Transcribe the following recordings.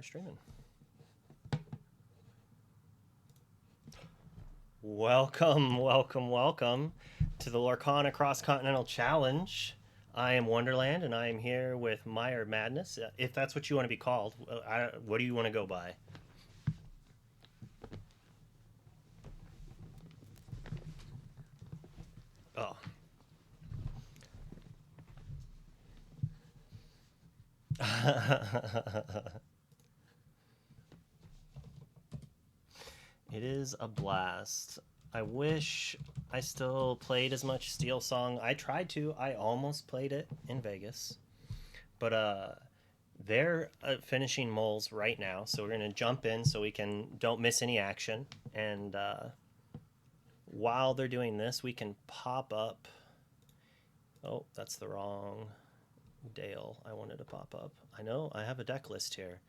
start streaming. Welcome, welcome, welcome to the Lorcana Continental Challenge. I am Wonderland, and I am here with Meyer Madness, if that's what you want to be called. What do you want to go by? Oh. It is a blast. I wish I still played as much Steel Song. I tried to. I almost played it in Vegas. But they're finishing moles right now, so we're going to jump in so we can don't miss any action. And while they're doing this, we can pop up. Oh, that's the wrong Dale I wanted to pop up. I know I have a deck list here.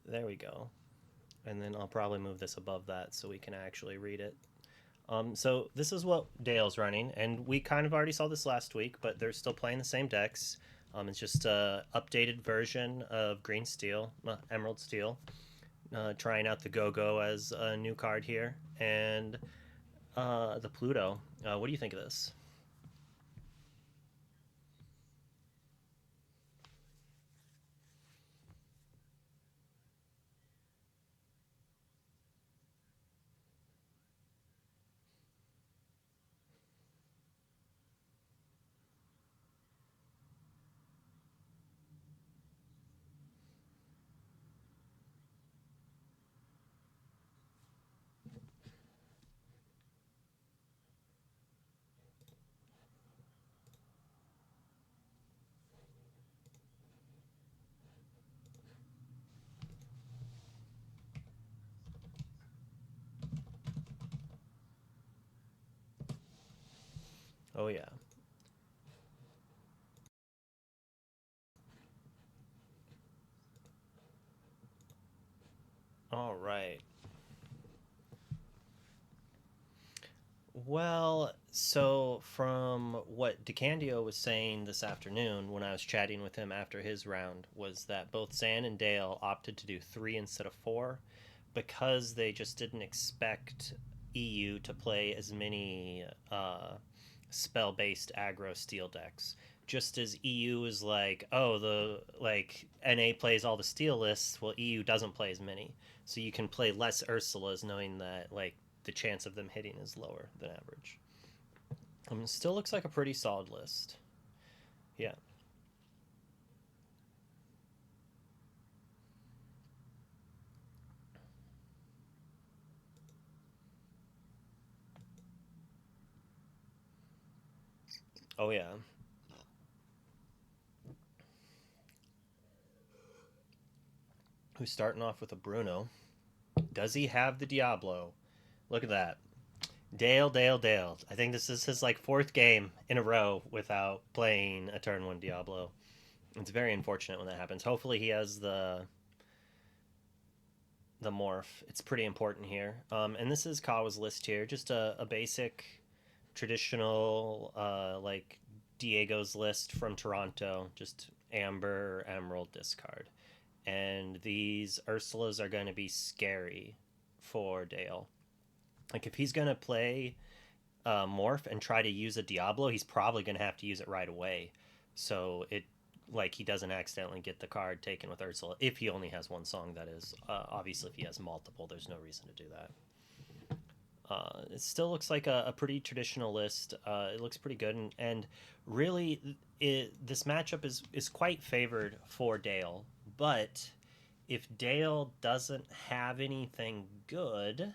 There we go. And then I'll probably move this above that so we can actually read it. So this is what Dale's running, and we kind of already saw this last week, but they're still playing the same decks. It's just a updated version of Green Steel, Emerald Steel, trying out the Go-Go as a new card here, and the Pluto. What do you think of this? Oh yeah. All right. Well, so from what DeCandio was saying this afternoon when I was chatting with him after his round was that both Zan and Dale opted to do three instead of four because they just didn't expect EU to play as many spell-based aggro steel decks. Just as EU is like, oh, the like NA plays all the steel lists, well, EU doesn't play as many, so you can play less Ursulas, knowing that like the chance of them hitting is lower than average. Still looks like a pretty solid list. Yeah. Oh yeah. Who's starting off with a Bruno? Does he have the Diablo? Look at that. Dale, Dale, Dale. I think this is his like fourth game in a row without playing a turn one Diablo. It's very unfortunate when that happens. Hopefully he has the morph. It's pretty important here. And this is Kawa's list here. Just a basic traditional like Diego's list from Toronto. Just Amber, Emerald, discard. And these Ursulas are going to be scary for Dale. Like if he's going to play morph and try to use a Diablo, he's probably going to have to use it right away. So it like he doesn't accidentally get the card taken with Ursula if he only has one song. That is, obviously, if he has multiple, there's no reason to do that. It still looks like a pretty traditional list. It looks pretty good, and really, this matchup is quite favored for Dale. But if Dale doesn't have anything good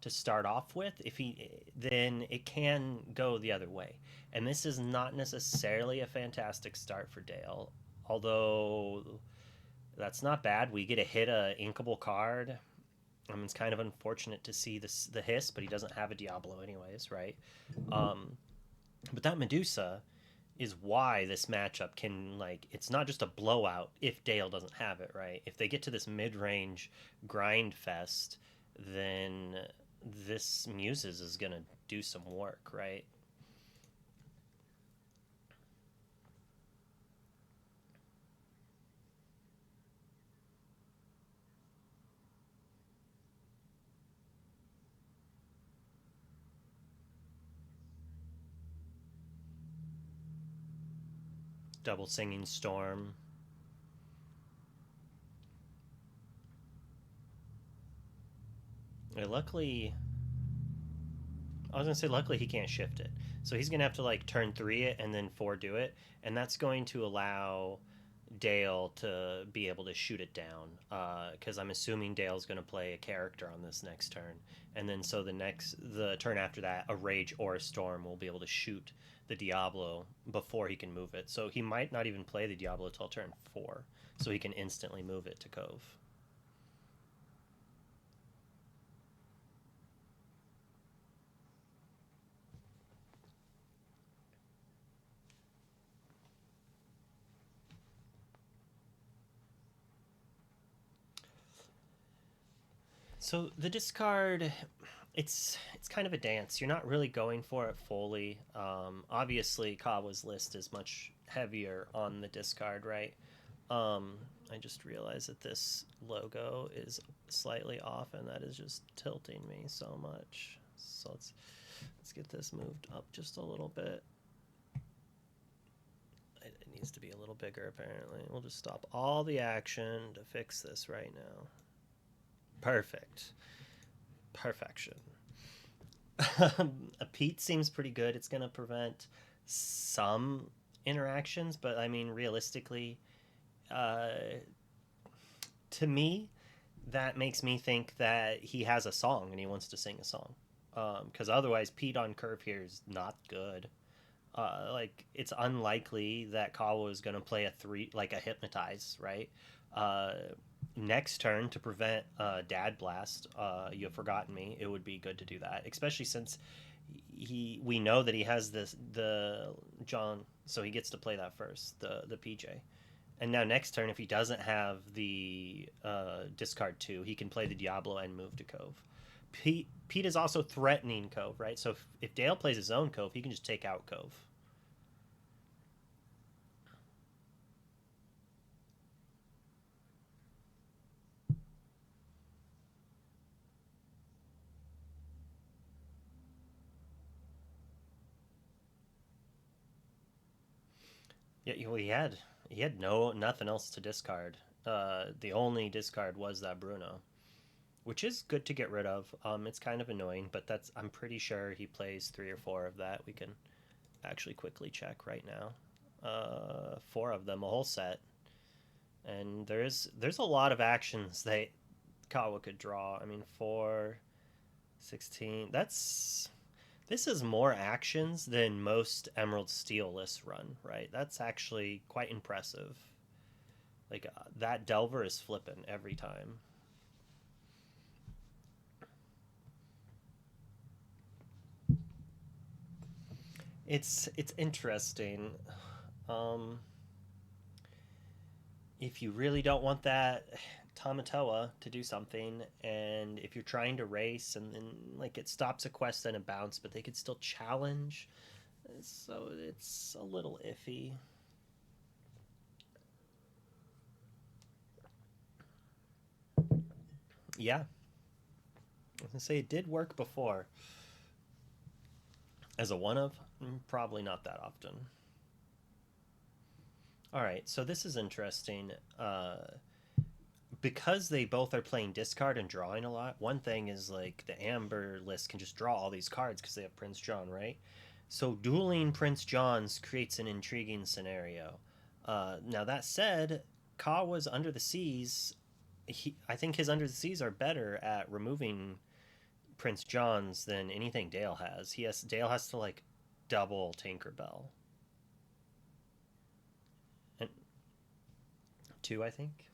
to start off with, if he then it can go the other way. And this is not necessarily a fantastic start for Dale, although that's not bad. We get to hit a inkable card. It's kind of unfortunate to see the hiss, but he doesn't have a Diablo anyways, right? Um, but that Medusa is why this matchup can like it's not just a blowout if Dale doesn't have it, right? If they get to this mid-range grind fest, then this Muses is gonna do some work, right? Double Singing Storm. Luckily, I was gonna say luckily he can't shift it, so he's gonna have to like turn 3 it and then 4 do it, and that's going to allow Dale to be able to shoot it down. Because I'm assuming Dale's gonna play a character on this next turn, and then so the turn after that, a Rage or a Storm will be able to shoot the Diablo before he can move it. So he might not even play the Diablo till turn 4, so he can instantly move it to Cove. So the discard, it's kind of a dance. You're not really going for it fully. Obviously, Kawa's list is much heavier on the discard, right? I just realized that this logo is slightly off, and that is just tilting me so much. So let's get this moved up just a little bit. It needs to be a little bigger, apparently. We'll just stop all the action to fix this right now. Perfect. Perfection. A Pete seems pretty good. It's going to prevent some interactions, but I mean, realistically, to me, that makes me think that he has a song and he wants to sing a song. Because otherwise, Pete on curve here is not good. Like, it's unlikely that Kawa is going to play a 3, like a Hypnotize, right? Next turn, to prevent Dad Blast, You Have Forgotten Me, it would be good to do that, especially since we know that he has the John, so he gets to play that first, the PJ. And now next turn, if he doesn't have the discard 2, he can play the Diablo and move to Cove. Pete is also threatening Cove, right? So if Dale plays his own Cove, he can just take out Cove. Yeah, well, he had nothing else to discard. The only discard was that Bruno, which is good to get rid of. It's kind of annoying, but I'm pretty sure he plays 3 or 4 of that. We can actually quickly check right now. 4 of them, a whole set, and there's a lot of actions that Kawa could draw. I mean, 4, 16. This is more actions than most Emerald Steel lists run, right? That's actually quite impressive. Like, that Delver is flipping every time. It's interesting. Um, if you really don't want that Tamatoa to do something, and if you're trying to race and then like it stops a quest and a bounce, but they could still challenge, so it's a little iffy. Yeah, I was gonna say it did work before. As a one of, probably not that often. All right, so this is interesting. Because they both are playing discard and drawing a lot, one thing is like the Amber list can just draw all these cards because they have Prince John, right? So dueling Prince Johns creates an intriguing scenario. Now that said, Kawa's Under the Seas, I think his Under the Seas are better at removing Prince Johns than anything Dale has. Dale has to like double Tinkerbell. And 2, I think.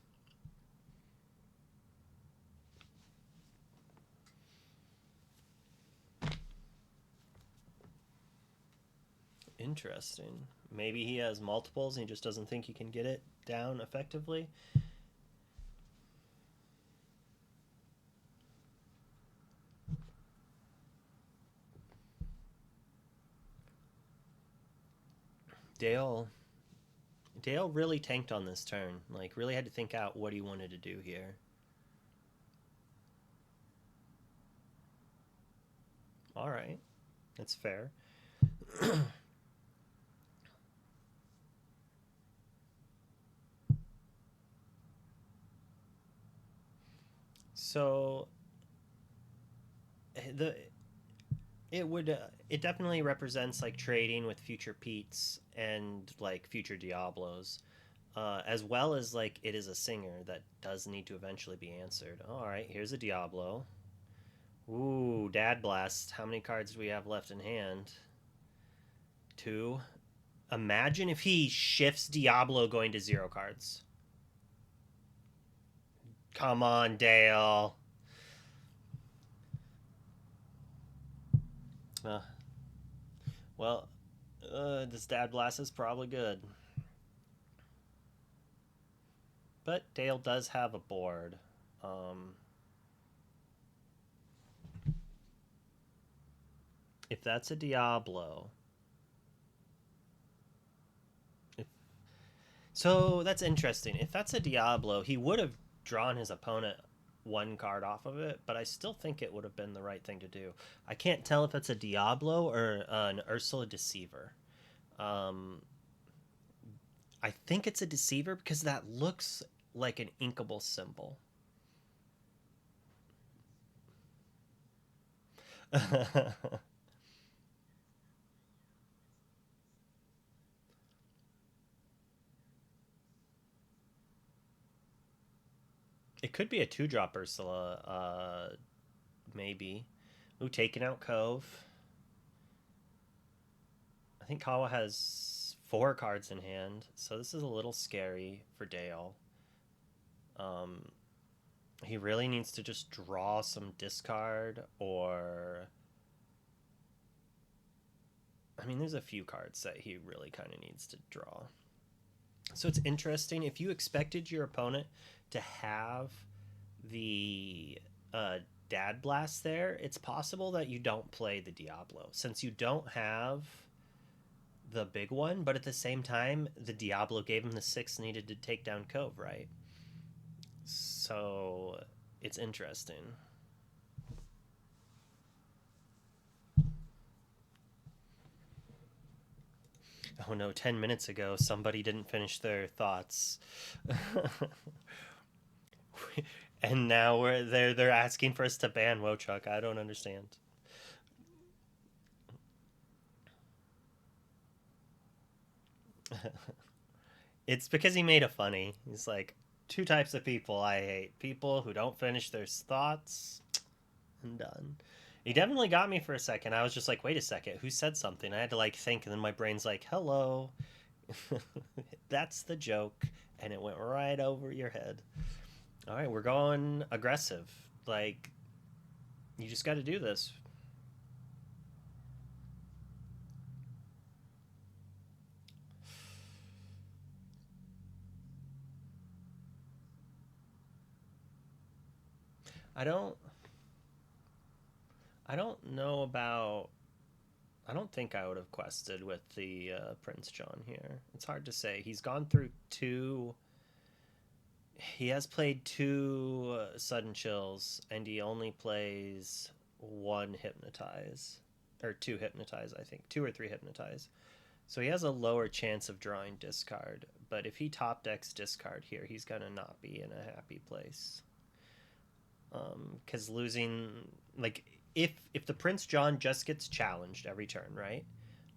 Interesting. Maybe he has multiples and he just doesn't think he can get it down effectively. Dale really tanked on this turn. Like, really had to think out what he wanted to do here. All right. That's fair. So the it definitely represents like trading with future Pete's and like future Diablos, as well as like it is a singer that does need to eventually be answered. All right, here's a Diablo. Ooh, Dad Blast. How many cards do we have left in hand? Two. Imagine if he shifts Diablo going to 0 cards. Come on, Dale. Uh, well, this Dad Blast is probably good. But Dale does have a board. Um, if that's a Diablo. If, so that's interesting. If that's a Diablo, he would have drawn his opponent 1 card off of it, but I still think it would have been the right thing to do. I can't tell if it's a Diablo or an Ursula Deceiver. Um, I think it's a Deceiver because that looks like an inkable symbol. It could be a 2-drop Ursula, maybe. Ooh, taking out Cove. I think Kawa has 4 cards in hand, so this is a little scary for Dale. Um, he really needs to just draw some discard, or I mean, there's a few cards that he really kind of needs to draw. So it's interesting. If you expected your opponent to have the Dad Blast there, it's possible that you don't play the Diablo since you don't have the big one. But at the same time, the Diablo gave him the 6 needed to take down Cove, right? So it's interesting. Oh no, 10 minutes ago, somebody didn't finish their thoughts. And now they're asking for us to ban Wochuk. I don't understand. It's because he made it funny. He's like, 2 types of people I hate: people who don't finish their thoughts and done. He definitely got me for a second. I was just like, wait a second, who said something? I had to like think, and then my brain's like, hello. That's the joke, and it went right over your head. All right, we're going aggressive. Like, you just got to do this. I don't. I don't know about. I don't think I would have quested with the Prince John here. It's hard to say. He's gone through 2. He has played 2 sudden chills, and he only plays 1 hypnotize, or 2 hypnotize. I think 2 or 3 hypnotize. So he has a lower chance of drawing discard. But if he top decks discard here, he's gonna not be in a happy place. Because losing, like, if the Prince John just gets challenged every turn, right?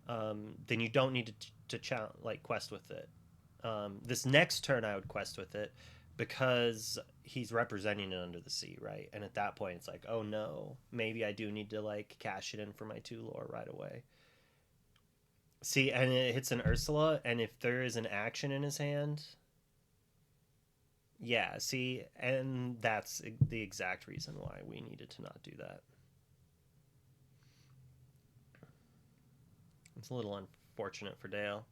Then you don't need like quest with it. This next turn I would quest with it because he's representing it under the sea, right? And at that point it's like, oh no, maybe I do need to like cash it in for my 2 lore right away. See, and it hits an Ursula, and if there is an action in his hand, yeah, see, and that's the exact reason why we needed to not do that. It's a little unfortunate for Dale.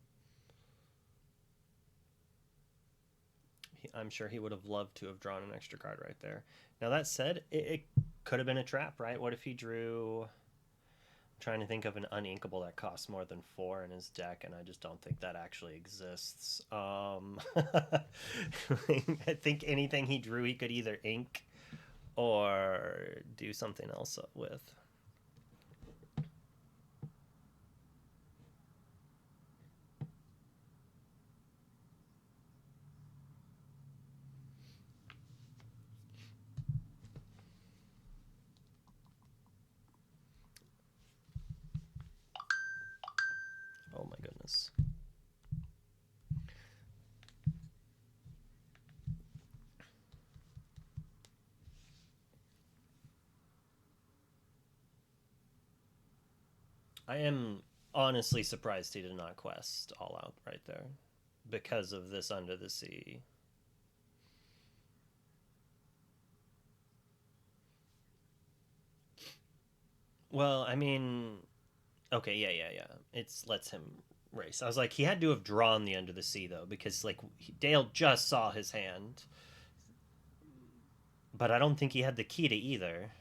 I'm sure he would have loved to have drawn an extra card right there. Now, that said, it could have been a trap, right? What if he drew... I'm trying to think of an uninkable that costs more than 4 in his deck, and I just don't think that actually exists. I think anything he drew, he could either ink or do something else with. I am honestly surprised he did not quest all out right there because of this under the sea. Well, I mean, okay, yeah. It's lets him race. I was like, he had to have drawn the under the sea though, because like Dale just saw his hand, but I don't think he had the key to either.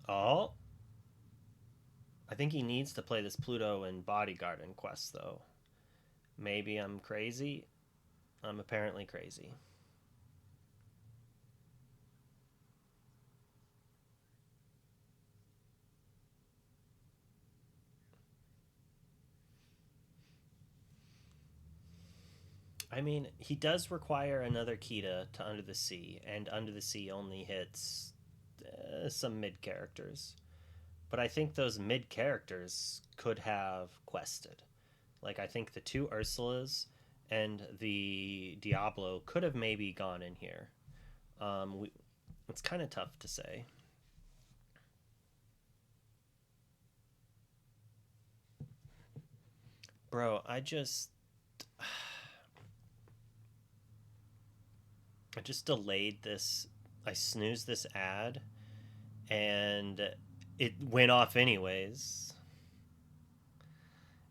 Oh, I think he needs to play this Pluto and Bodyguard in quest though. Maybe I'm crazy. I'm apparently crazy. I mean, he does require another Kita to Under the Sea, and Under the Sea only hits some mid characters. But I think those mid characters could have quested. Like, I think the two Ursulas and the Diablo could have maybe gone in here. We, it's kind of tough to say. Bro, I just delayed this. I snoozed this ad and it went off anyways.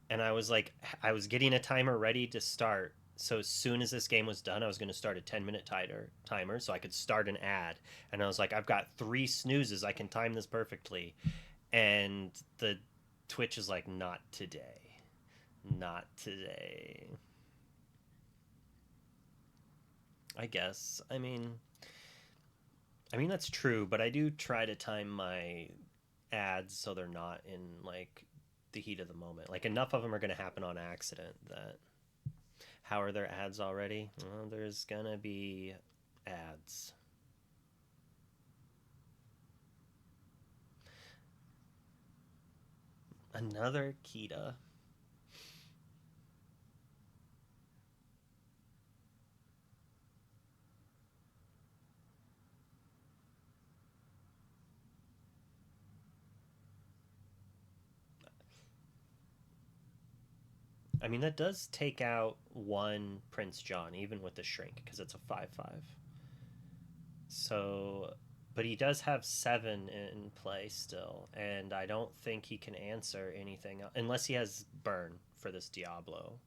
And I was like, I was getting a timer ready to start. So as soon as this game was done, I was going to start a 10-minute timer so I could start an ad. And I was like, I've got 3 snoozes. I can time this perfectly. And the Twitch is like, not today. Not today. I guess. I mean that's true, but I do try to time my ads so they're not in like the heat of the moment. Like enough of them are going to happen on accident that how are there ads already? Well, there's going to be ads. Another Kita. I mean that does take out one Prince John even with the shrink because it's a 5/5. So, but he does have 7 in play still, and I don't think he can answer anything unless he has burn for this Diablo.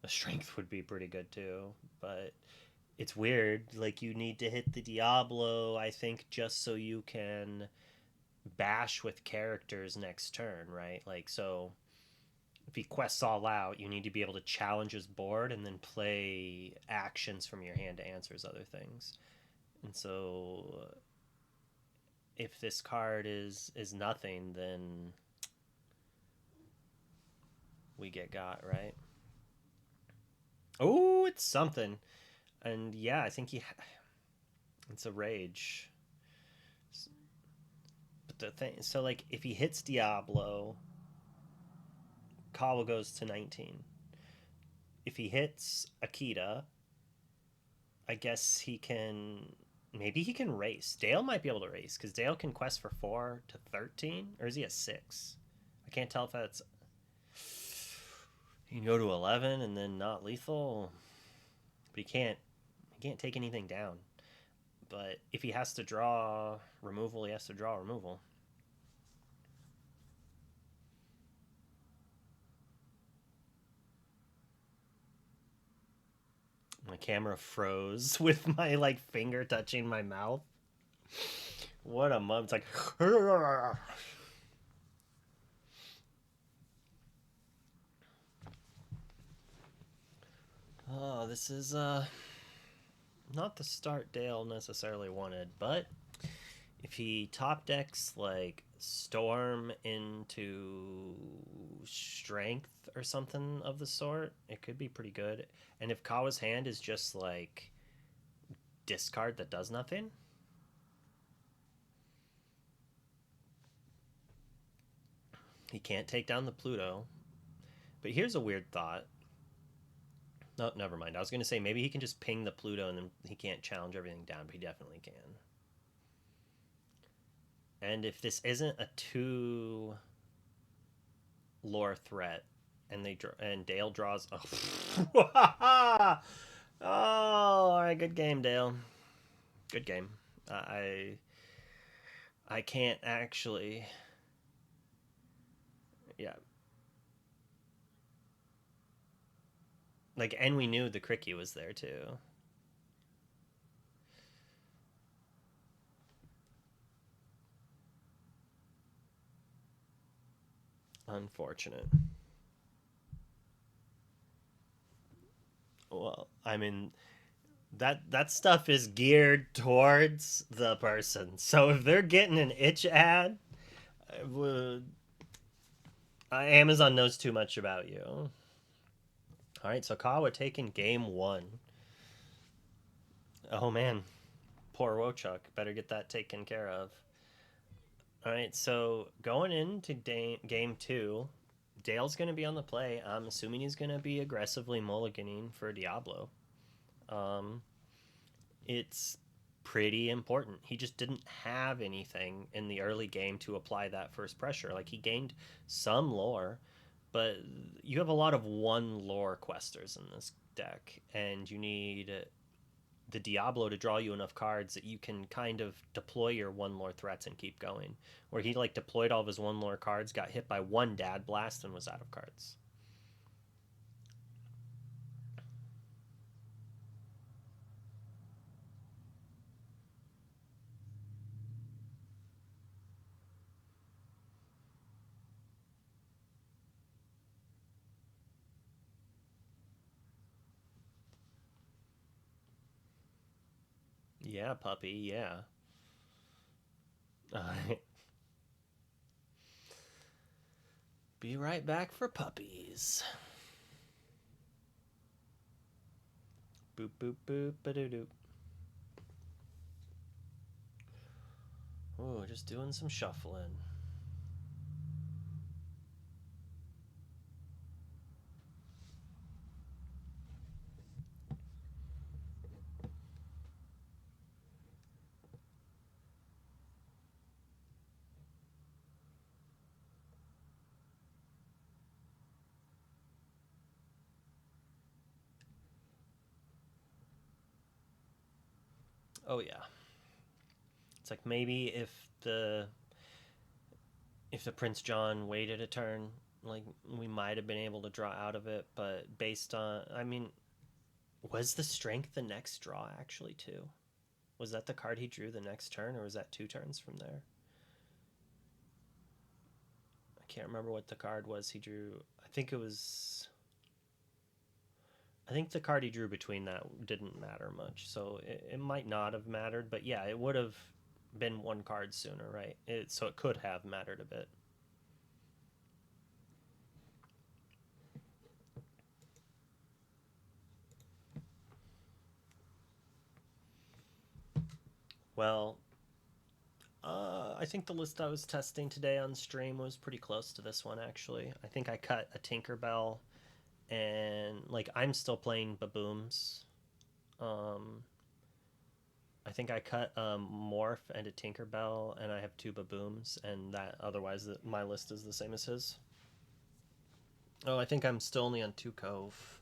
The strength would be pretty good too, but it's weird. Like you need to hit the Diablo, I think, just so you can bash with characters next turn, right? Like so. If he quests all out, you need to be able to challenge his board and then play actions from your hand to answer his other things. And so if this card is nothing, then we get got, right? Oh, it's something. And yeah, I think it's a rage. But the thing, so like if he hits Diablo, Kawa goes to 19. If he hits Akita, I guess he can. Maybe he can race. Dale might be able to race because Dale can quest for 4 to 13, or is he at 6? I can't tell if that's. He can go to 11 and then not lethal, but he can't. He can't take anything down. But if he has to draw removal, he has to draw removal. My camera froze with my like finger touching my mouth. What a mum! It's like. Oh, this is not the start Dale necessarily wanted, but if he top decks like Storm into Strength or something of the sort, it could be pretty good. And if Kawa's hand is just like discard that does nothing, he can't take down the Pluto. But here's a weird thought. No, never mind. I was going to say maybe he can just ping the Pluto and then he can't challenge everything down, but he definitely can. And if this isn't a 2 lore threat, and Dale draws. Oh, oh, all right, good game, Dale. Good game. I can't actually. Yeah, like, and we knew the Cricky was there too. Unfortunate. Well, I mean, that stuff is geared towards the person. So if they're getting an itch ad, Amazon knows too much about you. All right, so Kawa taking game 1. Oh man, poor Wochuk. Better get that taken care of. All right, so going into game 2, Dale's going to be on the play. I'm assuming he's going to be aggressively mulliganing for Diablo. Um, it's pretty important. He just didn't have anything in the early game to apply that first pressure. Like, he gained some lore, but you have a lot of 1 lore questers in this deck, and you need the Diablo to draw you enough cards that you can kind of deploy your 1 lore threats and keep going. Where he like deployed all of his 1 lore cards, got hit by 1 Dad Blast, and was out of cards. Yeah, puppy, yeah. Be right back for puppies. Boop, boop, boop, ba-doo-doo. Oh, just doing some shuffling. Oh yeah. It's like maybe if the Prince John waited a turn, like, we might have been able to draw out of it, but based on, I mean, was the strength the next draw actually too? Was that the card he drew the next turn, or was that 2 turns from there? I can't remember what the card was he drew. I think the card he drew between that didn't matter much, so it might not have mattered, but yeah, it would have been 1 card sooner, right? So it could have mattered a bit. Well, I think the list I was testing today on stream was pretty close to this one, actually. I think I cut a Tinkerbell, and, like, I'm still playing Babooms. Um, I think I cut a Morph and a Tinkerbell, and I have 2 Babooms, and that otherwise my list is the same as his. Oh, I think I'm still only on 2 Cove.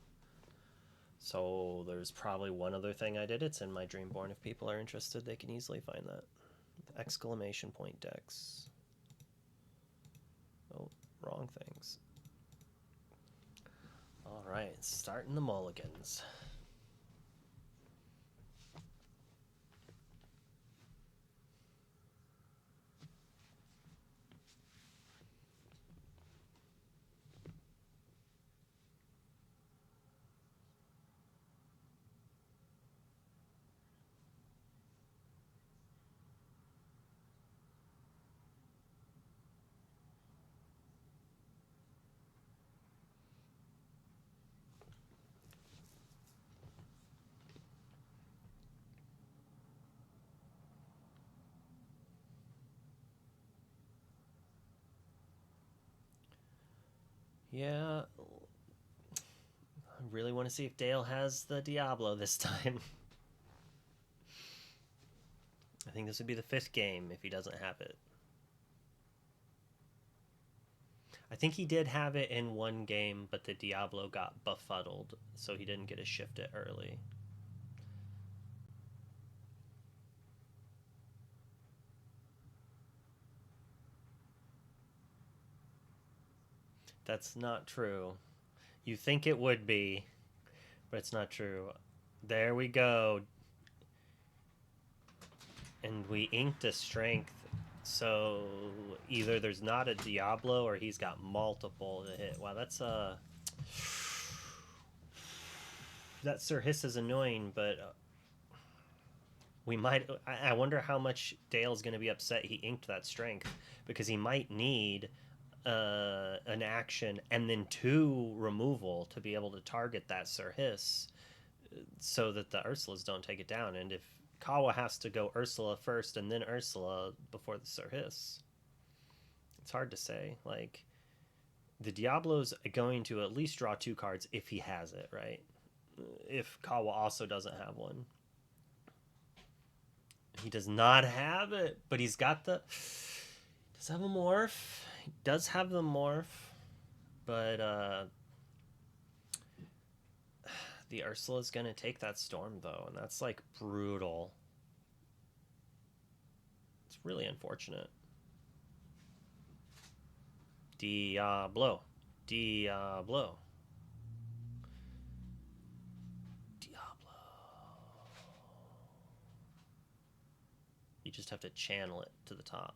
So there's probably one other thing I did. It's in my Dreamborn. If people are interested, they can easily find that. Exclamation point decks. Oh, wrong things. All right, starting the mulligans. Yeah, I really want to see if Dale has the Diablo this time. I think this would be the 5th game if he doesn't have it. I think he did have it in one game, but the Diablo got befuddled, so he didn't get to shift it early. That's not true. You think it would be, but it's not true. There we go. And we inked a strength. So either there's not a Diablo or he's got multiple to hit. Wow, that's that Sir Hiss is annoying, but we might. I wonder how much Dale's going to be upset he inked that strength, because he might need an action and then two removal to be able to target that Sir Hiss, so that the Ursulas don't take it down. And if Kawa has to go Ursula first and then Ursula before the Sir Hiss, it's hard to say. Like, the Diablo's going to at least draw two cards if he has it, right? If Kawa also doesn't have one. He does not have it, but he's got the. Does have a morph. He does have the morph, but the Ursula's gonna take that storm though, and that's like brutal. It's really unfortunate. Diablo. Diablo. Diablo. You just have to channel it to the top.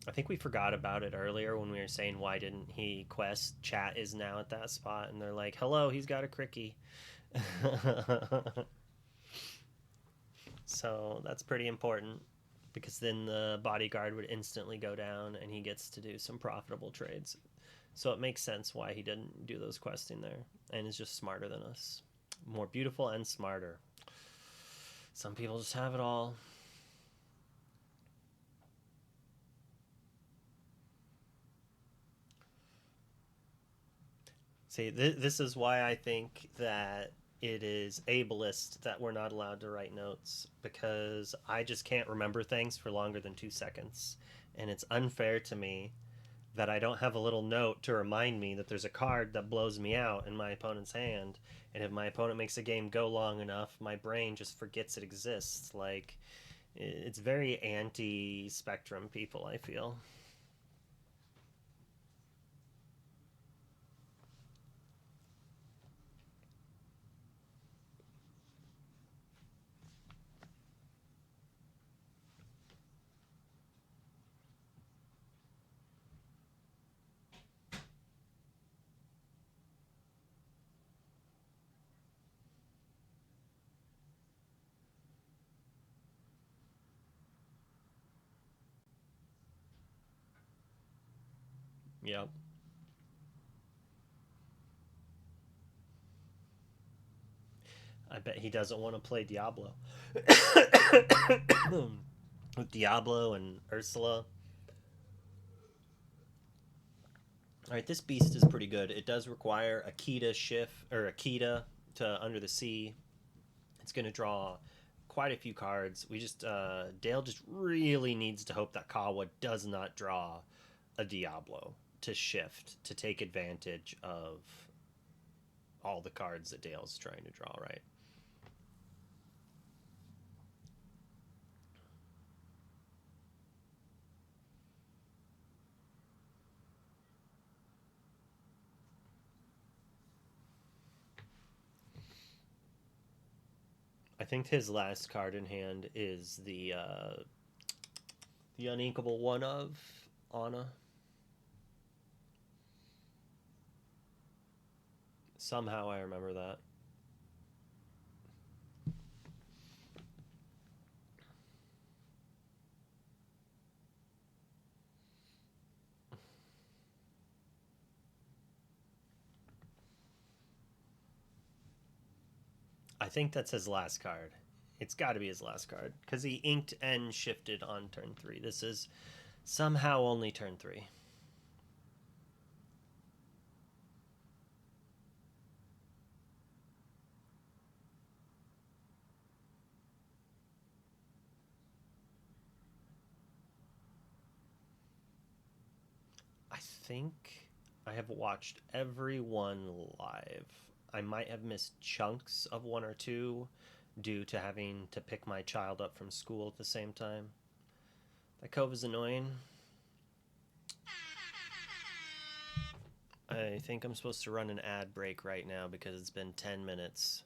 I think we forgot about it earlier when we were saying why didn't he quest. Chat is now at that spot, and they're like, hello, he's got a Cricky. So that's pretty important, because then the bodyguard would instantly go down and he gets to do some profitable trades. So it makes sense why he didn't do those questing there, and is just smarter than us. More beautiful and smarter. Some people just have it all. See, this is why I think that it is ableist that we're not allowed to write notes, because I just can't remember things for longer than 2 seconds. And it's unfair to me that I don't have a little note to remind me that there's a card that blows me out in my opponent's hand. And if my opponent makes a game go long enough, my brain just forgets it exists. Like, it's very anti-spectrum, people, I feel. Yep. I bet he doesn't want to play Diablo. With Diablo and Ursula. Alright, this beast is pretty good. It does require Akita shift, or Akita to Under the Sea. It's going to draw quite a few cards. We just, Dale just really needs to hope that Kawa does not draw a Diablo to shift, to take advantage of all the cards that Dale's trying to draw, right? I think his last card in hand is the uninkable one of Anna. Somehow I remember that. I think that's his last card. It's got to be his last card because he inked and shifted on turn 3. This is somehow only turn 3. I think I have watched every one live. I might have missed chunks of one or two due to having to pick my child up from school at the same time. That cove is annoying. I think I'm supposed to run an ad break right now because it's been 10 minutes.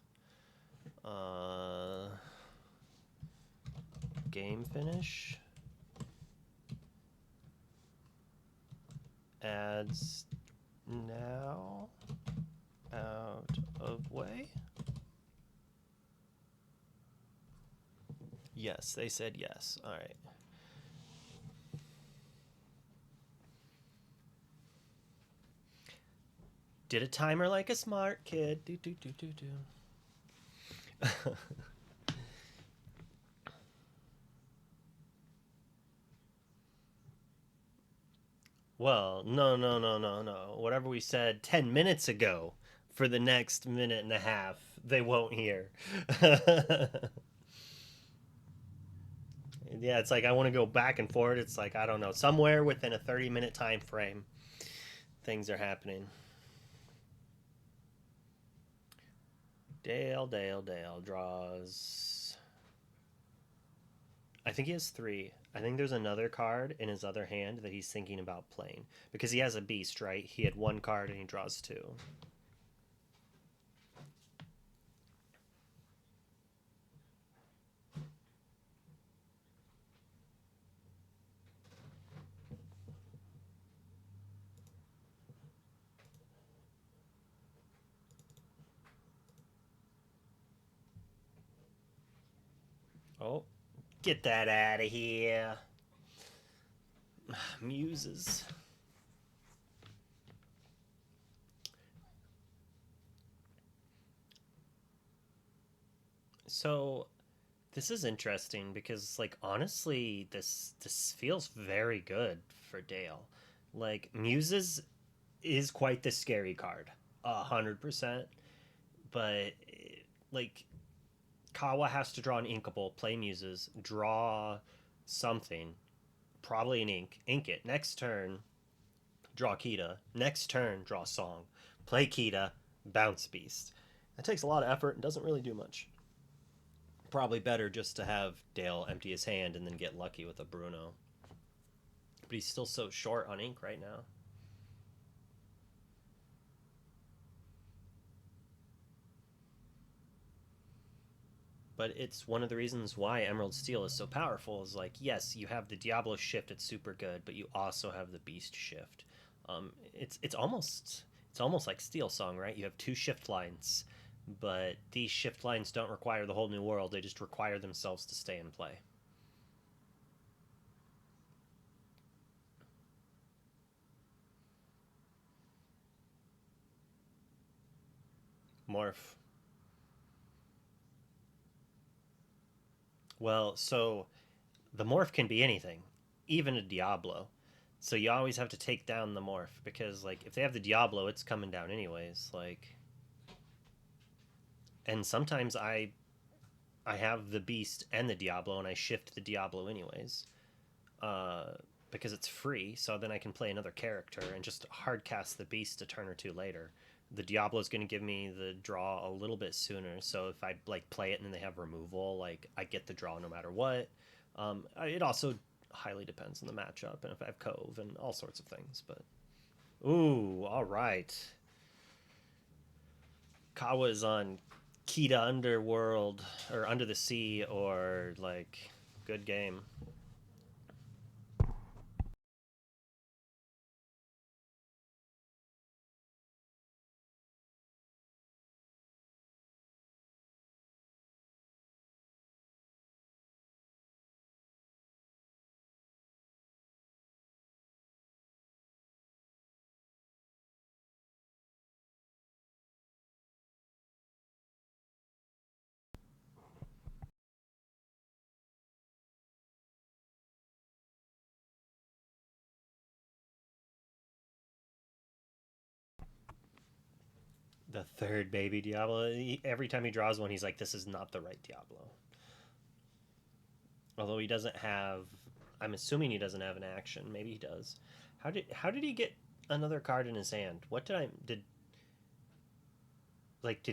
Game finish. Ads now. Out of way. Yes, they said yes. All right. Did a timer like a smart kid. Do do do do do. Well, no, no, no, no, no. Whatever we said 10 minutes ago for the next minute and a half, they won't hear. Yeah, it's like I want to go back and forward. It's like, I don't know, somewhere within a 30-minute time frame, things are happening. Dale draws. I think he has 3. I think there's another card in his other hand that he's thinking about playing because he has a beast, right? He had 1 card and he draws 2. Oh, get that out of here. Muses. So this is interesting because, like, honestly, this feels very good for Dale. Like, Muses is quite the scary card, 100%. But like, Kawa has to draw an inkable, play Muses, draw something, probably an ink it. Next turn, draw Kita. Next turn, draw Song, play Kita, bounce Beast. That takes a lot of effort and doesn't really do much. Probably better just to have Dale empty his hand and then get lucky with a Bruno. But he's still so short on ink right now. But it's one of the reasons why Emerald Steel is so powerful. Is like, yes, you have the Diablo shift, it's super good, but you also have the Beast shift. It's almost like Steel Song, right? You have 2 shift lines, but these shift lines don't require the whole new world. They just require themselves to stay in play. Morph. Well, so the morph can be anything, even a Diablo. So you always have to take down the morph because, like, if they have the Diablo, it's coming down anyways. Like, and sometimes I have the Beast and the Diablo, and I shift the Diablo anyways, uh, because it's free. So then I can play another character and just hard cast the Beast a turn or 2 later. The Diablo is going to give me the draw a little bit sooner. So if I like play it and then they have removal, like I get the draw no matter what. It also highly depends on the matchup and if I have Cove and all sorts of things. But ooh, all right. Kawa's on Kita Underworld or Under the Sea or like good game. The third baby Diablo. Every time he draws one, he's like, this is not the right Diablo. Although he doesn't have... I'm assuming he doesn't have an action. Maybe he does. How did he get another card in his hand? What did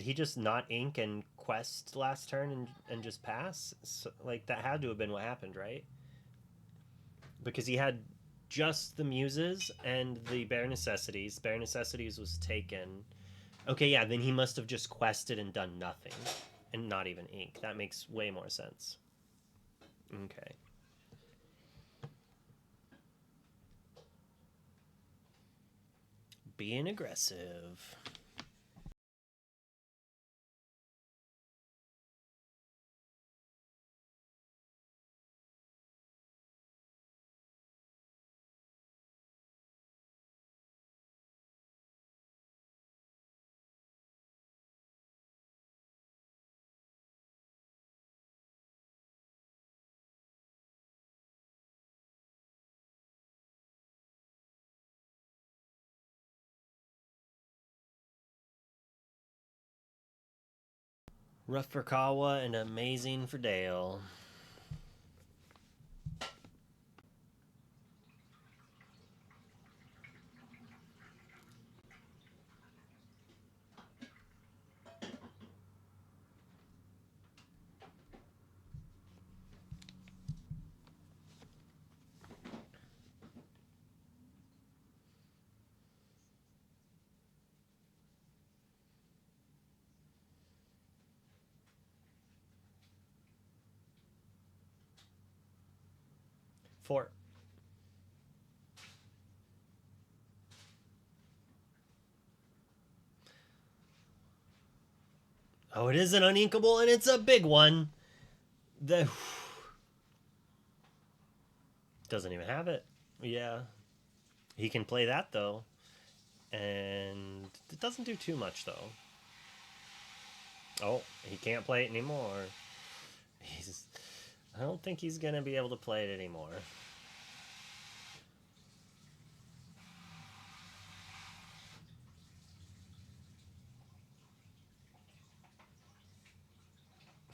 he just not ink and quest last turn and just pass? So, like, that had to have been what happened, right? Because he had just the Muses and the Bare Necessities. Bare Necessities was taken. Okay, yeah, then he must have just quested and done nothing. And not even ink. That makes way more sense. Okay. Being aggressive. Rough for Kawa and amazing for Dale. Four. Oh, it is an uninkable, and it's a big one. The doesn't even have it. Yeah, he can play that though, and it doesn't do too much though. Oh, he can't play it anymore. I don't think he's gonna be able to play it anymore.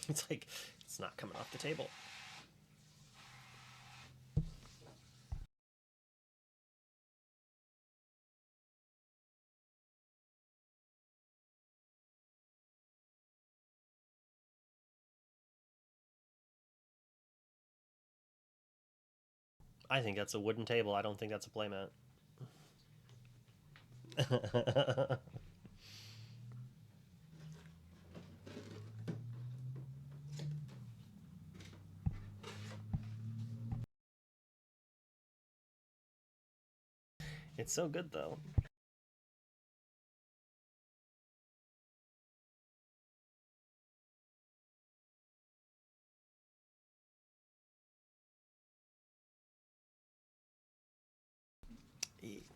It's like, it's not coming off the table. I think that's a wooden table. I don't think that's a playmat. It's so good though.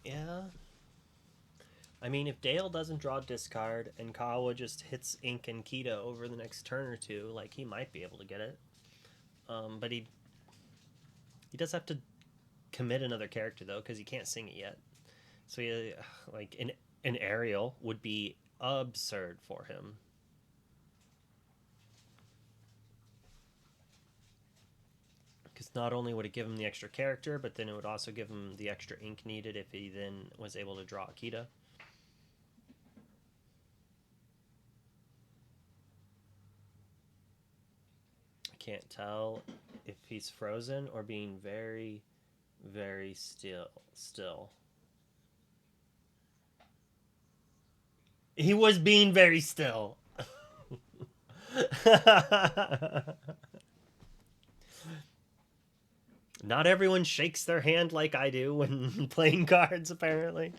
Yeah. I mean, if Dale doesn't draw discard and Kawa just hits Ink and Kita over the next turn or two, like, he might be able to get it. But he does have to commit another character though, because he can't sing it yet. So he, like, an aerial would be absurd for him. Because not only would it give him the extra character, but then it would also give him the extra ink needed if he then was able to draw Akita. I can't tell if he's frozen or being very, very still. He was being very still. Not everyone shakes their hand like I do when playing cards, apparently.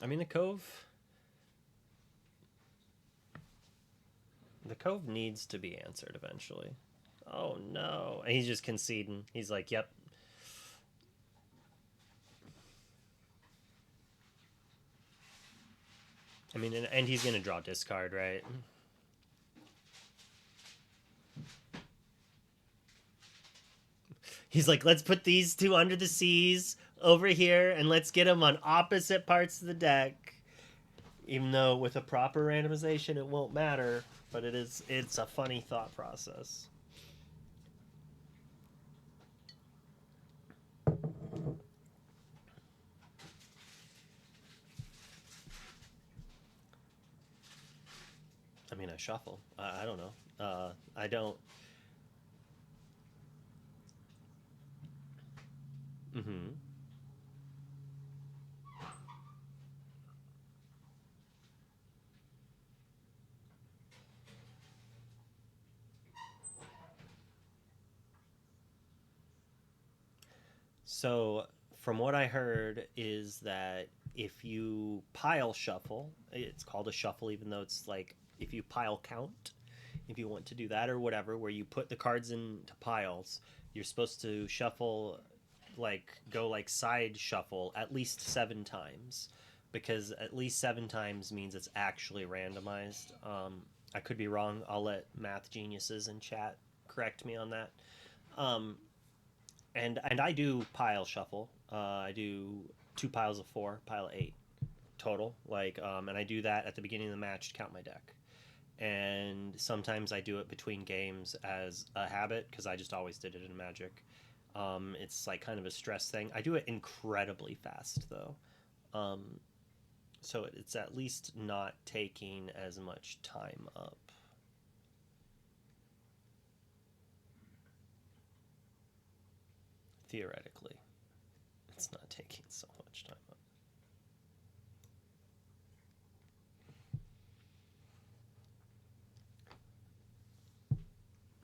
I mean, the Cove needs to be answered eventually. Oh no. And he's just conceding. He's like, yep. I mean, and he's gonna draw discard, right? He's like, let's put these two under the seas over here, and let's get them on opposite parts of the deck. Even though with a proper randomization, it won't matter, but it's a funny thought process. I mean, I shuffle. I don't know. I don't. Mm-hmm. So, from what I heard, is that if you pile shuffle, it's called a shuffle, even though it's like if you pile count, if you want to do that or whatever, where you put the cards into piles, you're supposed to shuffle, like go like side shuffle at least 7 times, because at least 7 times means it's actually randomized. I could be wrong. I'll let math geniuses in chat correct me on that. Um, and I do pile shuffle. I do 2 piles of 4, pile of 8 total. And I do that at the beginning of the match to count my deck. And sometimes I do it between games as a habit because I just always did it in Magic. It's like kind of a stress thing. I do it incredibly fast though, um, so it's at least not taking as much time up. Theoretically, it's not taking so much time up.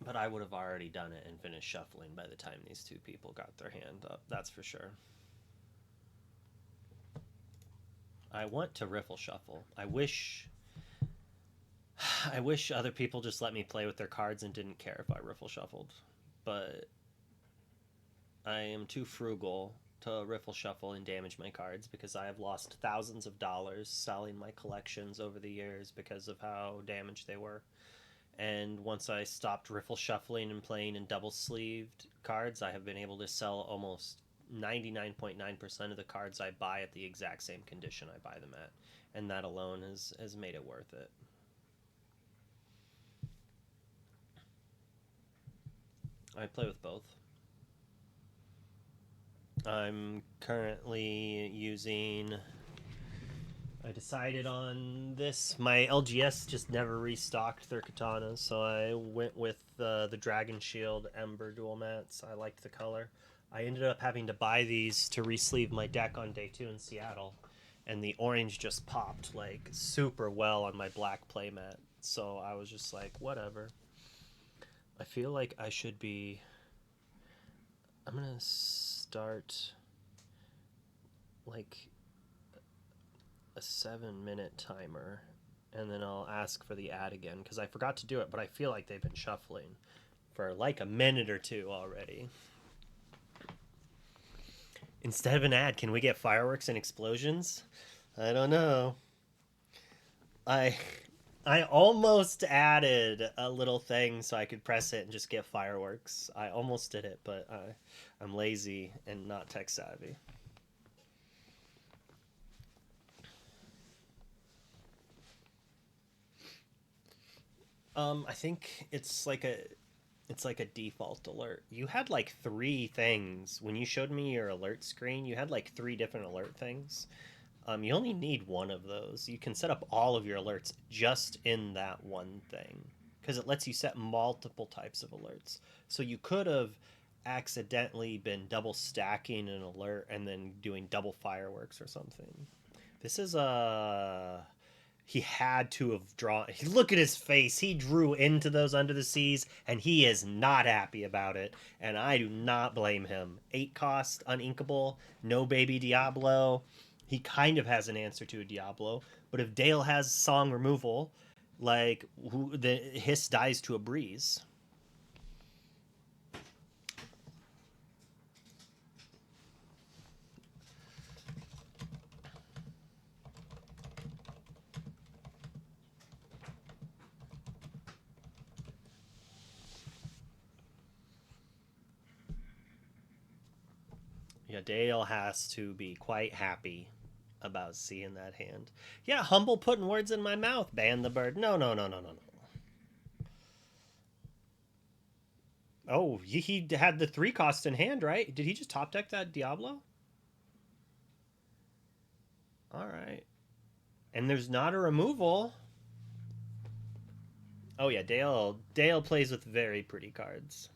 But I would have already done it and finished shuffling by the time these two people got their hand up. That's for sure. I want to riffle shuffle. I wish other people just let me play with their cards and didn't care if I riffle shuffled. But I am too frugal to riffle shuffle and damage my cards because I have lost thousands of dollars selling my collections over the years because of how damaged they were. And once I stopped riffle shuffling and playing in double sleeved cards, I have been able to sell almost 99.9% of the cards I buy at the exact same condition I buy them at. And that alone has made it worth it. I play with both. I'm currently using. I decided on this. My LGS just never restocked their katanas, so I went with the Dragon Shield Ember dual mats. I liked the color. I ended up having to buy these to resleeve my deck on day 2 in Seattle, and the orange just popped like super well on my black playmat. So I was just like, whatever. I feel like I should be. I'm gonna start like a 7-minute timer, and then I'll ask for the ad again because I forgot to do it, but I feel like they've been shuffling for like a minute or two already. Instead of an ad, can we get fireworks and explosions? I don't know. I I almost added a little thing so I could press it and just get fireworks. I almost did it, but I'm lazy and not tech savvy. I think it's like a default alert. You had like 3 things when you showed me your alert screen. You had like 3 different alert things. You only need one of those. You can set up all of your alerts just in that one thing because it lets you set multiple types of alerts. So you could have accidentally been double stacking an alert and then doing double fireworks or something. This is a he had to have drawn. Look at his face. He drew into those under the seas, and he is not happy about it. And I do not blame him. 8 cost, uninkable, no baby Diablo. He kind of has an answer to a Diablo, but if Dale has song removal, like the hiss dies to a breeze. Yeah, Dale has to be quite happy about seeing that hand. Yeah, humble putting words in my mouth. Ban the bird. No, no, no, no, no, no. Oh, he had the 3 cost in hand, right? Did he just top deck that Diablo? All right. And there's not a removal. Oh yeah, Dale plays with very pretty cards.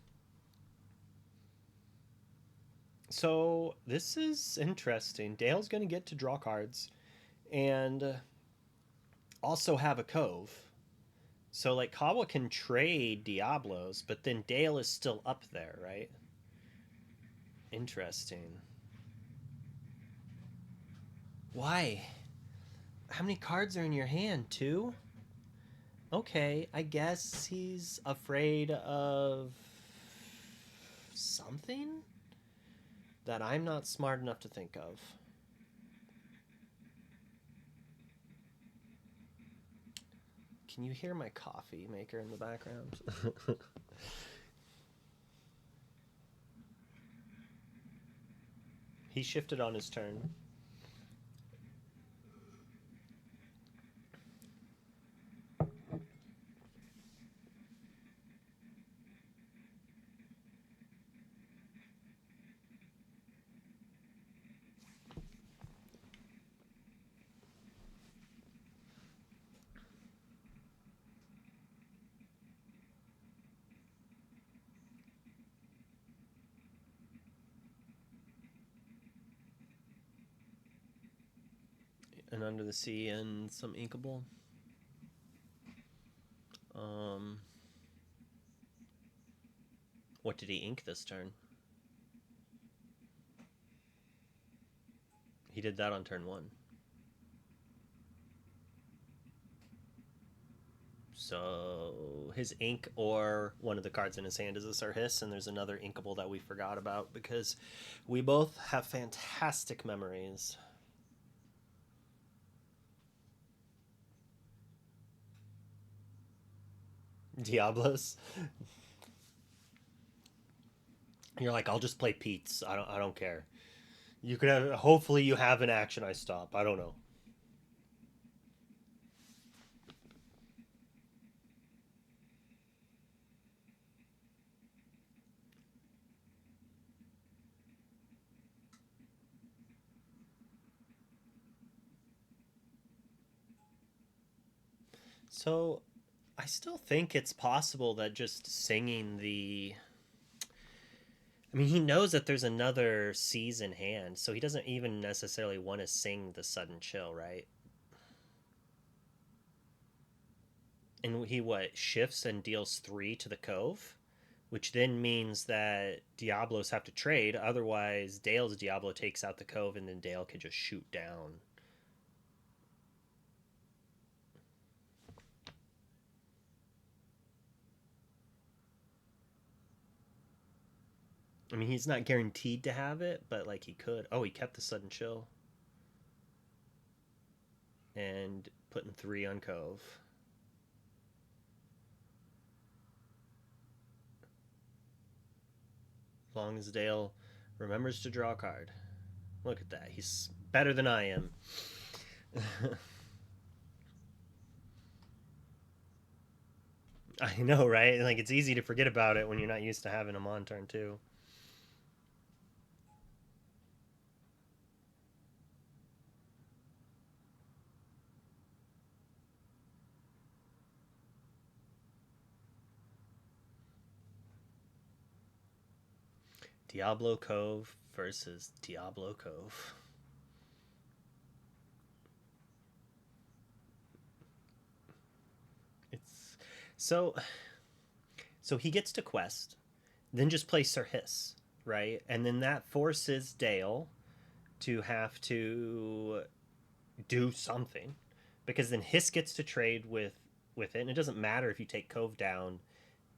So this is interesting. Dale's going to get to draw cards and also have a cove. So like Kawa can trade Diablos, but then Dale is still up there, right? Interesting. Why? How many cards are in your hand? 2? Okay, I guess he's afraid of something that I'm not smart enough to think of. Can you hear my coffee maker in the background? He shifted on his turn. And Under the Sea and some Inkable. Um, what did he ink this turn? He did that on turn 1. So his ink or one of the cards in his hand is a Sarhiss, and there's another inkable that we forgot about because we both have fantastic memories. Diablos. You're like, I'll just play Pete's. I don't care. You could have. Hopefully, you have an action. I stop. I don't know. So, I still think it's possible that just singing the. I mean, he knows that there's another Seas in hand, so he doesn't even necessarily want to sing the Sudden Chill, right? And he what shifts and deals 3 to the Cove, which then means that Diablos have to trade. Otherwise, Dale's Diablo takes out the Cove, and then Dale could just shoot down. I mean, he's not guaranteed to have it, but like he could. Oh, he kept the Sudden Chill and putting 3 on Cove. As long as Dale remembers to draw a card. Look at that. He's better than I am. I know, right? Like, it's easy to forget about it when you're not used to having him on turn 2. Diablo Cove versus Diablo Cove. It's so he gets to quest, then just play Sir Hiss, right? And then that forces Dale to have to do something because then Hiss gets to trade with it, and it doesn't matter if you take Cove down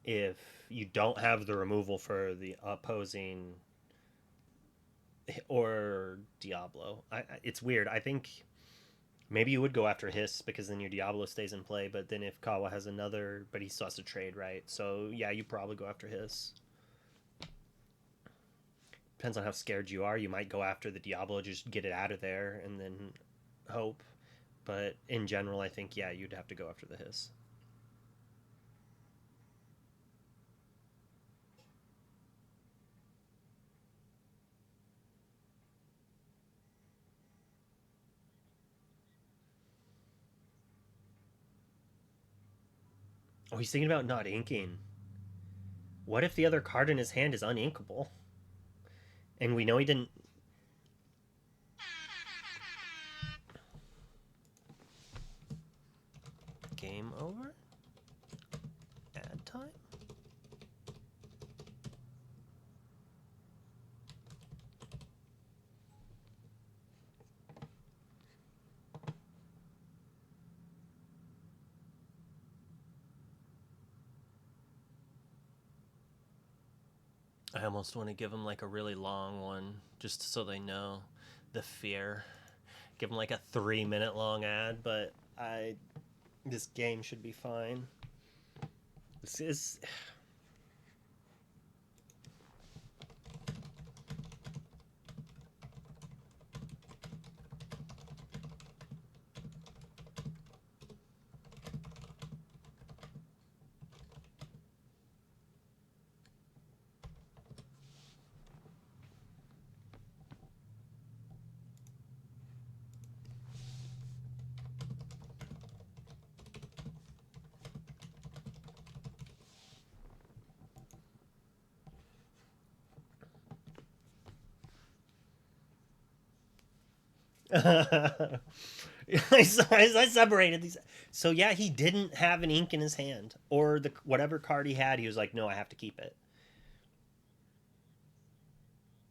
if you don't have the removal for the opposing or Diablo. It's weird. I think maybe you would go after Hiss because then your Diablo stays in play, but then if Kawa has another, but he still has to trade, right? So yeah, you probably go after Hiss. depends on how scared you are. You might go after the Diablo, just get it out of there, and then hope. But in general, I think yeah, you'd have to go after the hiss. Oh, he's thinking about not inking. What if the other card in his hand is uninkable? And we know he didn't. Game over? Ad time? I almost want to give him like a really long one just so they know the fear. Give him like a 3 minute long ad, but this game should be fine. This is. I separated these. So yeah, he didn't have an ink in his hand, or the whatever card he had. He was like, no, I have to keep it.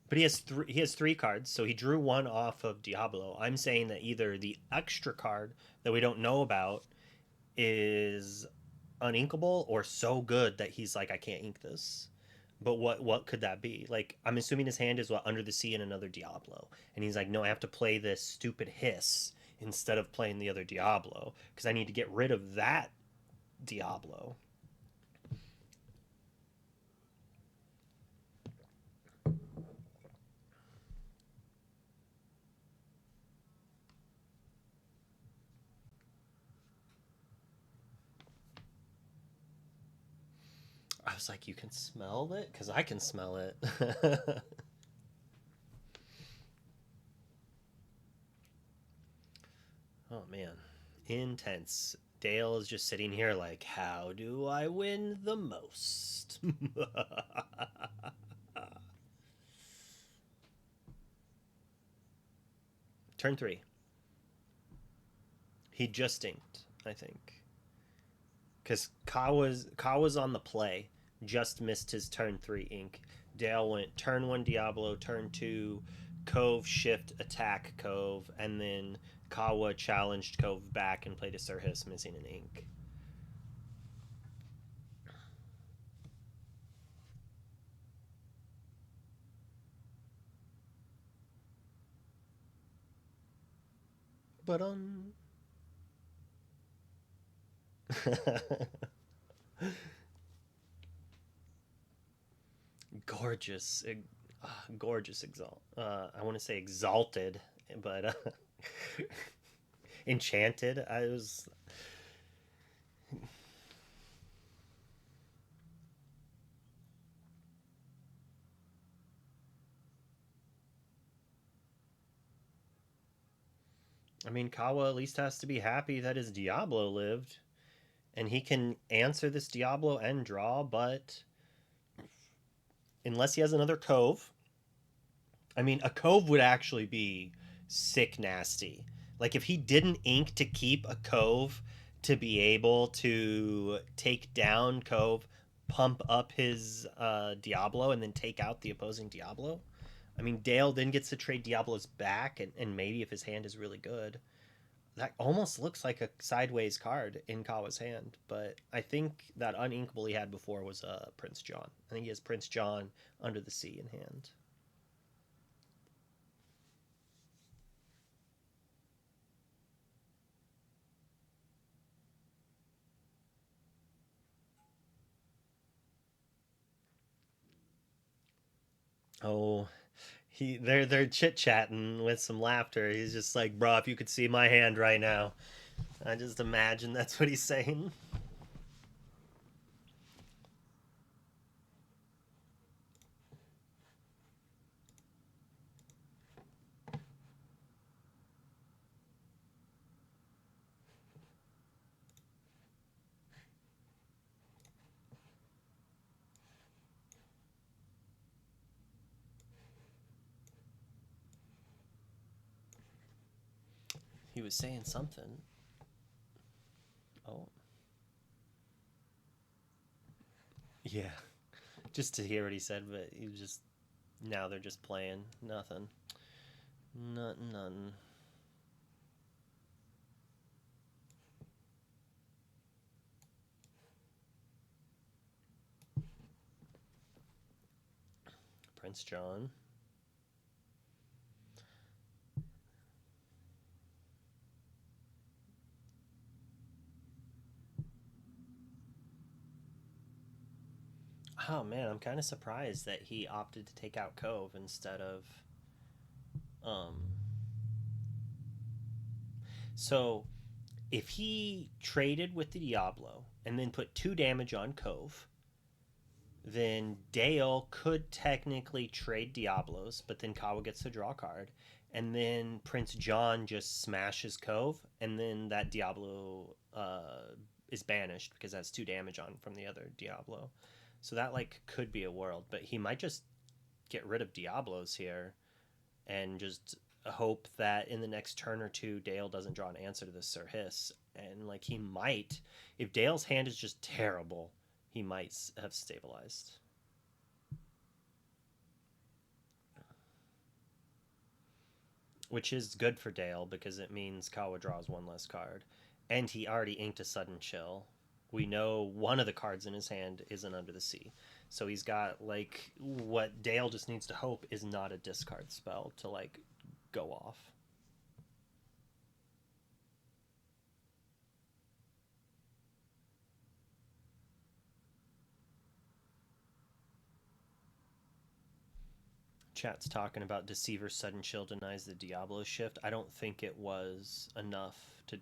But he has three cards, so he drew one off of Diablo. I'm saying that either the extra card that we don't know about is uninkable or so good that he's like, I can't ink this. But what could that be? Like, I'm assuming his hand is what, Under the Sea and another Diablo, and he's like, no, I have to play this stupid hiss instead of playing the other Diablo because I need to get rid of that Diablo. I was like, you can smell it because I can smell it. Oh man, intense. Dale is just sitting here like, how do I win the most? Turn three. He just inked, I think, because Kawa's on the play, just missed his turn three ink. Dale went turn one Diablo, turn two Cove, shift, attack Cove, and then Kawa challenged Cove back and played a Surhis, missing an ink. But gorgeous, gorgeous exalt. I want to say exalted, but enchanted. I was. I mean, Kawa at least has to be happy that his Diablo lived, and he can answer this Diablo and draw. But unless he has another Cove, I mean, a Cove would actually be sick nasty. Like if he didn't ink to keep a Cove to be able to take down Cove, pump up his Diablo, and then take out the opposing Diablo. I mean, Dale then gets to trade Diablos back, and maybe if his hand is really good, that almost looks like a sideways card in Kawa's hand. But I think that uninkable he had before was Prince John. I think he has Prince John Under the Sea in hand. Oh, They're chit chatting with some laughter. He's just like, bro, if you could see my hand right now. I just imagine that's what he's saying. He was saying something. Oh, yeah. Just to hear what he said, but he was just now they're just playing nothing, nothing. Prince John. Oh man, I'm kind of surprised that he opted to take out Cove instead of um. So if he traded with the Diablo and then put 2 damage on Cove, then Dale could technically trade Diablos, but then Kawa gets to draw a card. And then Prince John just smashes Cove, and then that Diablo is banished because that's 2 damage on from the other Diablo. So that like could be a world, but he might just get rid of Diablos here and just hope that in the next turn or two Dale doesn't draw an answer to this Sir Hiss. And like he might, if Dale's hand is just terrible, he might have stabilized. Which is good for Dale because it means Kawa draws 1 less card. And he already inked a Sudden Chill. We know one of the cards in his hand isn't Under the Sea. So he's got like what Dale just needs to hope is not a discard spell to like go off. Chat's talking about Deceiver Sudden Chill denies the Diablo shift. I don't think it was enough to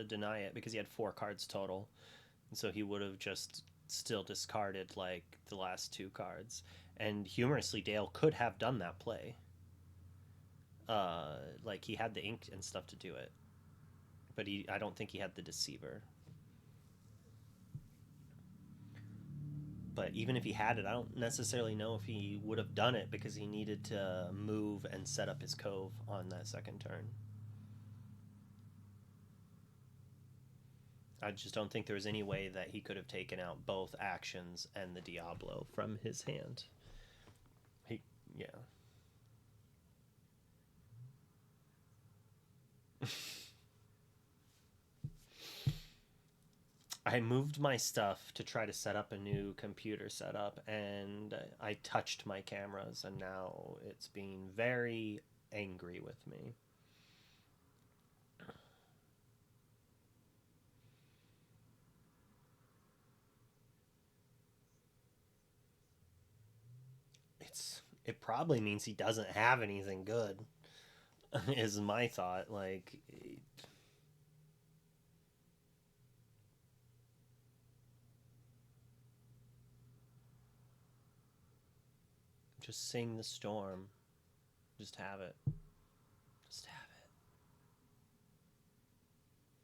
deny it because he had 4 cards total. And so he would have just still discarded like the last 2 cards. And humorously, Dale could have done that play. Like he had the ink and stuff to do it, but I don't think he had the Deceiver. But even if he had it, I don't necessarily know if he would have done it because he needed to move and set up his Cove on that second turn. I just don't think there was any way that he could have taken out both actions and the Diablo from his hand. Yeah. I moved my stuff to try to set up a new computer setup, and I touched my cameras, and now it's being very angry with me. It probably means he doesn't have anything good. Is my thought. Like, just sing the storm. Just have it. Just have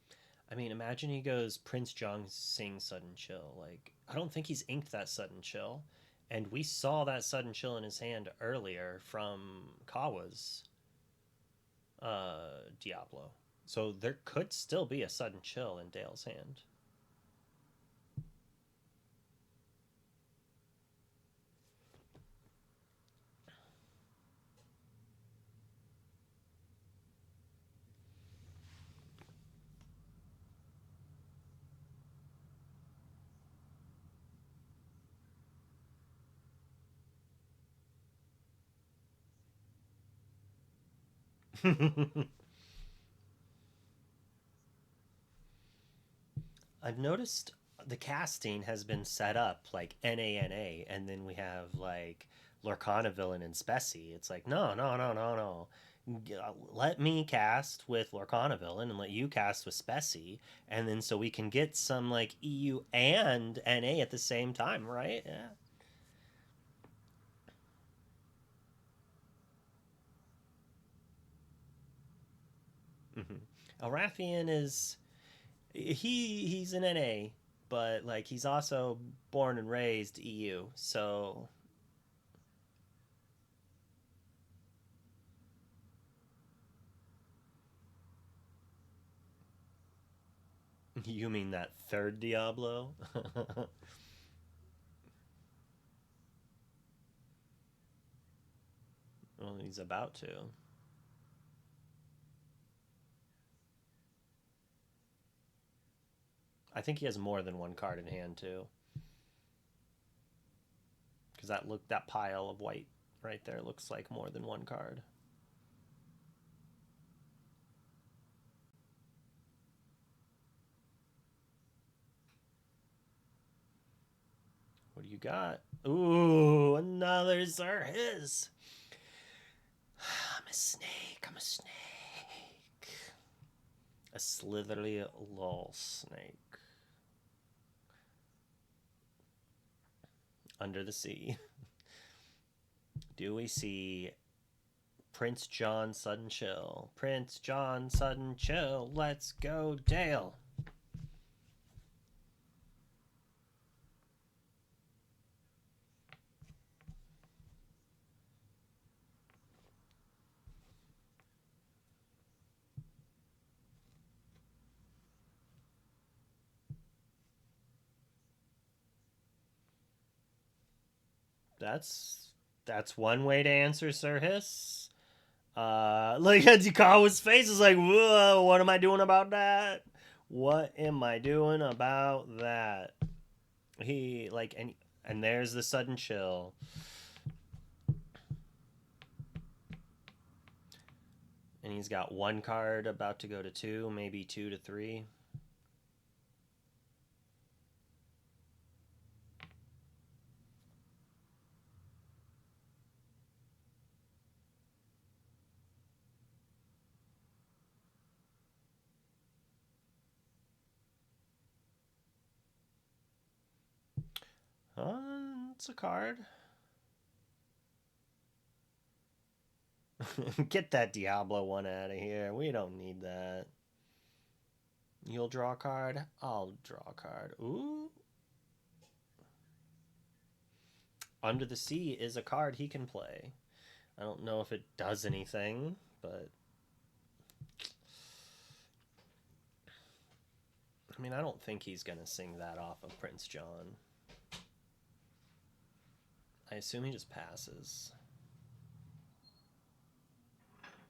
it. I mean, imagine he goes Prince John sing Sudden Chill. Like, I don't think he's inked that Sudden Chill. And we saw that Sudden Chill in his hand earlier from Kawa's Diablo. So there could still be a Sudden Chill in Dale's hand. I've noticed the casting has been set up like NANA, and then we have like Lorcana villain and Specie. It's like, no, no, no, no, no. Let me cast with Lorcana villain and let you cast with Specie, and then so we can get some like EU and NA at the same time, right? Yeah. Alrathian is he's an NA, but like he's also born and raised EU, so you mean that third Diablo? Well, he's about to. I think he has more than one card in hand too, because that pile of white right there looks like more than one card. What do you got? Ooh, another Zerhis. I'm a snake. I'm a snake. A slithery lol snake. Under the sea. Do we see Prince John Sudden Chill? Prince John Sudden Chill. Let's go, Dale. That's one way to answer Sir Hiss. Like Kawa's face is like, whoa, what am I doing about that? What am I doing about that? He like and there's the sudden chill. And he's got one card about to go to two, maybe two to three. It's a card. Get that Diablo one out of here. We don't need that. You'll draw a card. I'll draw a card. Ooh. Under the Sea is a card he can play. I don't know if it does anything, but I mean, I don't think he's going to sing that off of Prince John. I assume he just passes.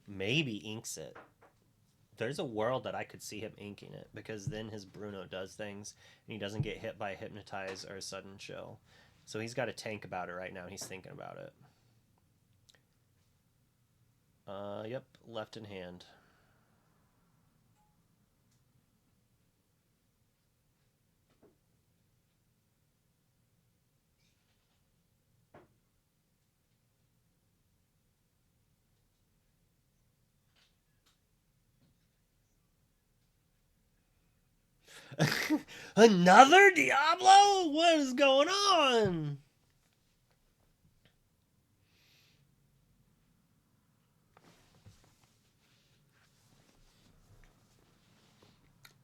Maybe inks it. There's a world that I could see him inking it because then his Bruno does things and he doesn't get hit by a Hypnotize or a Sudden Chill. So he's got to tank about it right now. He's thinking about it. Yep, left in hand. Another Diablo? What is going on?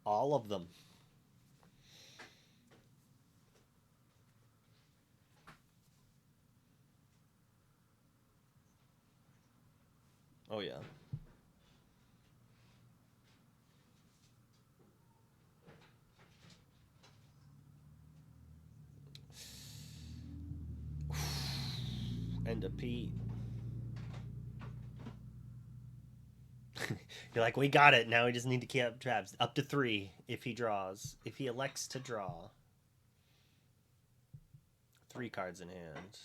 All of them. Oh, yeah. And a Pete. You're like, we got it. Now we just need to keep tabs. Up to 3 if he draws. If he elects to draw. 3 cards in hand.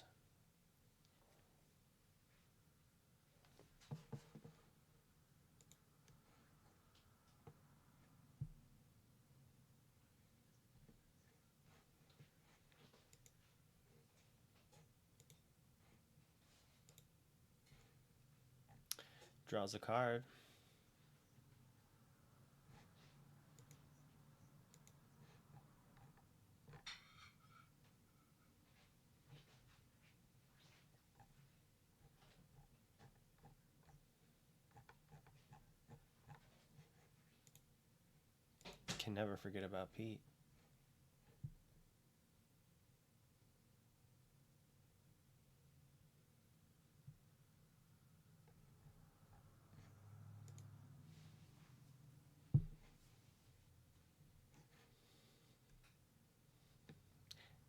Draws a card. Can never forget about Pete.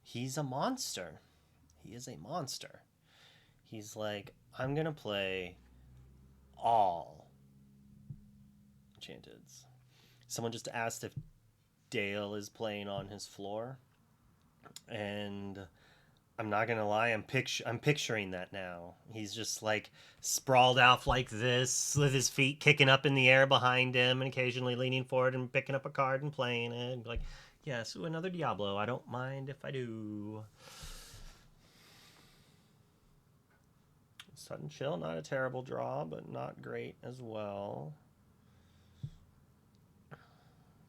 He's a monster. He is a monster. He's like, I'm gonna play all enchanteds. Someone just asked if Dale is playing on his floor, and I'm not gonna lie, I'm picturing that now. He's just like sprawled out like this, with his feet kicking up in the air behind him, and occasionally leaning forward and picking up a card and playing it. Like, yes, another Diablo. I don't mind if I do. Sudden Chill, not a terrible draw, but not great as well.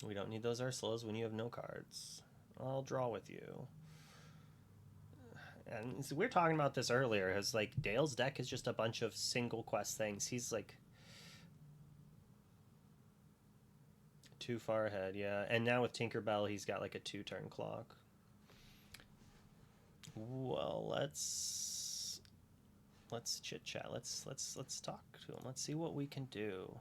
We don't need those Ursulas when you have no cards. I'll draw with you. And so we were talking about this earlier, because like Dale's deck is just a bunch of single quest things. He's like too far ahead, yeah. And now with Tinkerbell, he's got like a 2-turn clock. Well, let's chit chat. Let's talk to him. Let's see what we can do.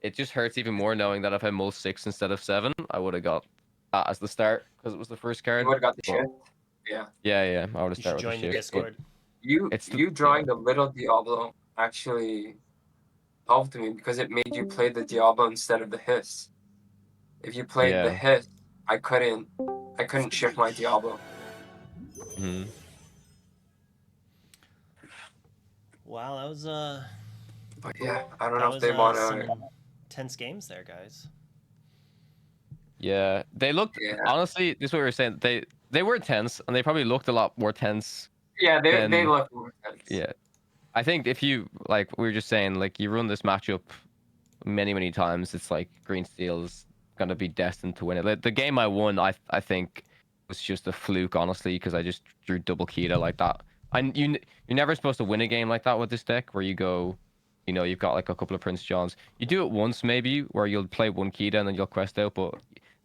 It just hurts even more knowing that if I mulled 6 instead of 7, I would have got that as the start because it was the first card. You would have got the shift. Yeah. Yeah. I would have You should started with join the shift. Discord. You drawing the little Diablo actually helped me because it made you play the Diablo instead of the Hiss. If you played the Hiss, I couldn't shift my Diablo. Mm-hmm. Wow, that was But yeah, I don't know if they want to. Tense games there, guys. Yeah, they looked. Yeah. Honestly, this is what we were saying. They were tense, and they probably looked a lot more tense. Yeah, they look more tense. Yeah, I think if you like, we were just saying, like you run this matchup many times, it's like Green Steel's gonna be destined to win it. Like, the game I won, I think was just a fluke, honestly, because I just drew double Kita like that. You're never supposed to win a game like that with this deck, where you go, you know, you've got like a couple of Prince Johns. You do it once maybe, where you'll play one Kita and then you'll quest out, but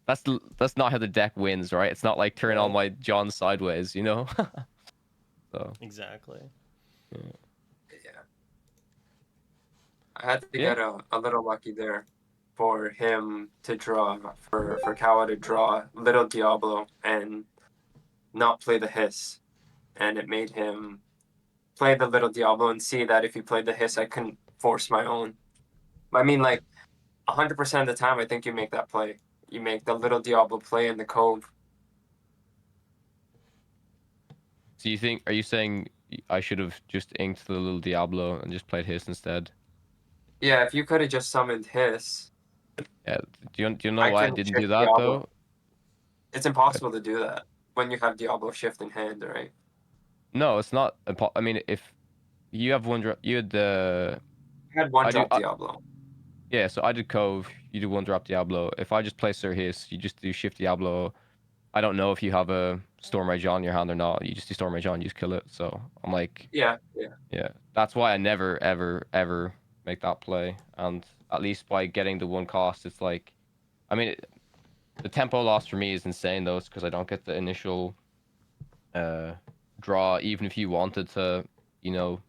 that's not how the deck wins, right? It's not like turn on my John sideways, you know. So exactly. Yeah. I had to get a little lucky there for him to draw, for Kawa to draw little Diablo and not play the Hiss. And it made him play the little Diablo and see that if he played the Hiss, I couldn't force my own. I mean, like, 100% of the time, I think you make that play. You make the little Diablo play in the Cove. So are you saying I should have just inked the little Diablo and just played Hiss instead? Yeah, if you could have just summoned Hiss. Yeah, do you know why I didn't do that, Diablo. though? It's impossible to do that when you have Diablo Shift in hand, right? No, it's not. I mean, if you have one drop, you had the. I had one drop Diablo. Yeah, so I did Cove. You do one drop Diablo. If I just play Sir Hiss, you just do Shift Diablo. I don't know if you have a Storm Rage on your hand or not. You just do Storm Rage on, you just kill it. So I'm like. Yeah. That's why I never ever make that play. And at least by getting the one cost, it's like, I mean, the tempo loss for me is insane though, because I don't get the initial draw, even if you wanted to, you know.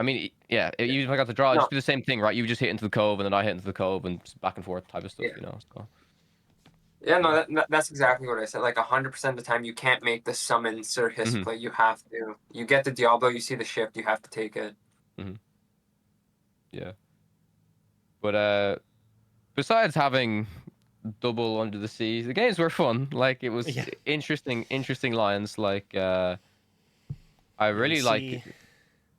I mean, yeah, even if I got the draw, it'd just be the same thing, right? You would just hit into the Cove, and then I hit into the Cove, and back and forth type of stuff, you know. So. Yeah, no, that's exactly what I said. Like 100% of the time, you can't make the summon Sir Hiss play. You have to. You get the Diablo, you see the shift, you have to take it. Yeah. But besides having double Under the Sea, the games were fun. Like it was interesting lines. Like I really like.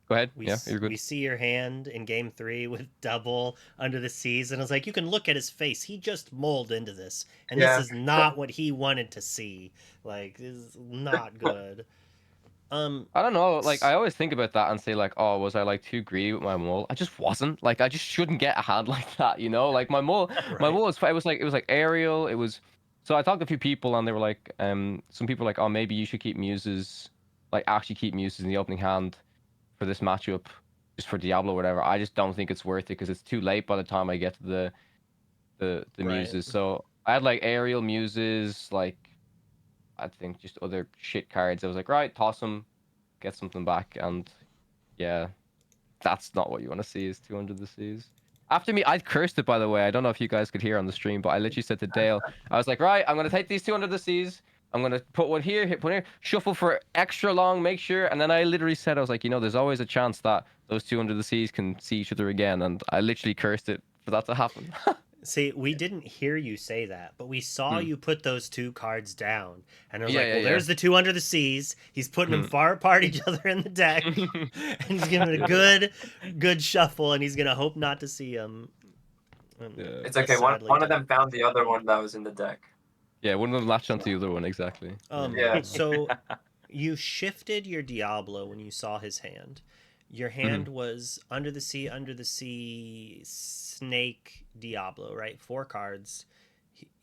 Go ahead. We Yeah, you're good. we see your hand in game 3 with double Under the Seas, and I was like, you can look at his face. He just molded into this, and this Yeah. is not what he wanted to see. Like, this is not good. I don't know. Like, I always think about that and say, like, oh, was I like too greedy with my mole? I just wasn't. Like, I just shouldn't get a hand like that, you know? Like, my mole Right. was. It was like aerial. It was. So I talked to a few people, and they were like, some people were like, oh, maybe you should keep muses, like, actually keep muses in the opening hand for this matchup, just for Diablo or whatever. I just don't think it's worth it because it's too late by the time I get to the Right. muses. So I had like aerial muses, like I think just other shit cards. I was like, right, toss them, get something back, and yeah, that's not what you want to see is 200 the seas. After me, I cursed it, by the way. I don't know if you guys could hear on the stream, but I literally said to Dale, I was like, right, I'm going to take these 200 the seas. I'm going to put one here, hit one here, shuffle for extra long, make sure. And then I literally said, I was like, you know, there's always a chance that those 200 the seas can see each other again. And I literally cursed it for that to happen. See, we didn't hear you say that, but we saw you put those 2 cards down, and I was Yeah, like, yeah, well, yeah. there's the 2 Under the Seas. He's putting them far apart each other in the deck, and he's giving it a good shuffle, and he's gonna hope not to see them. It's okay. One of them found the other one that was in the deck. Yeah, one of them latched onto the other one, exactly. Yeah. So you shifted your Diablo when you saw his hand. Your hand was Under the Sea, Snake, Diablo, right? 4 cards.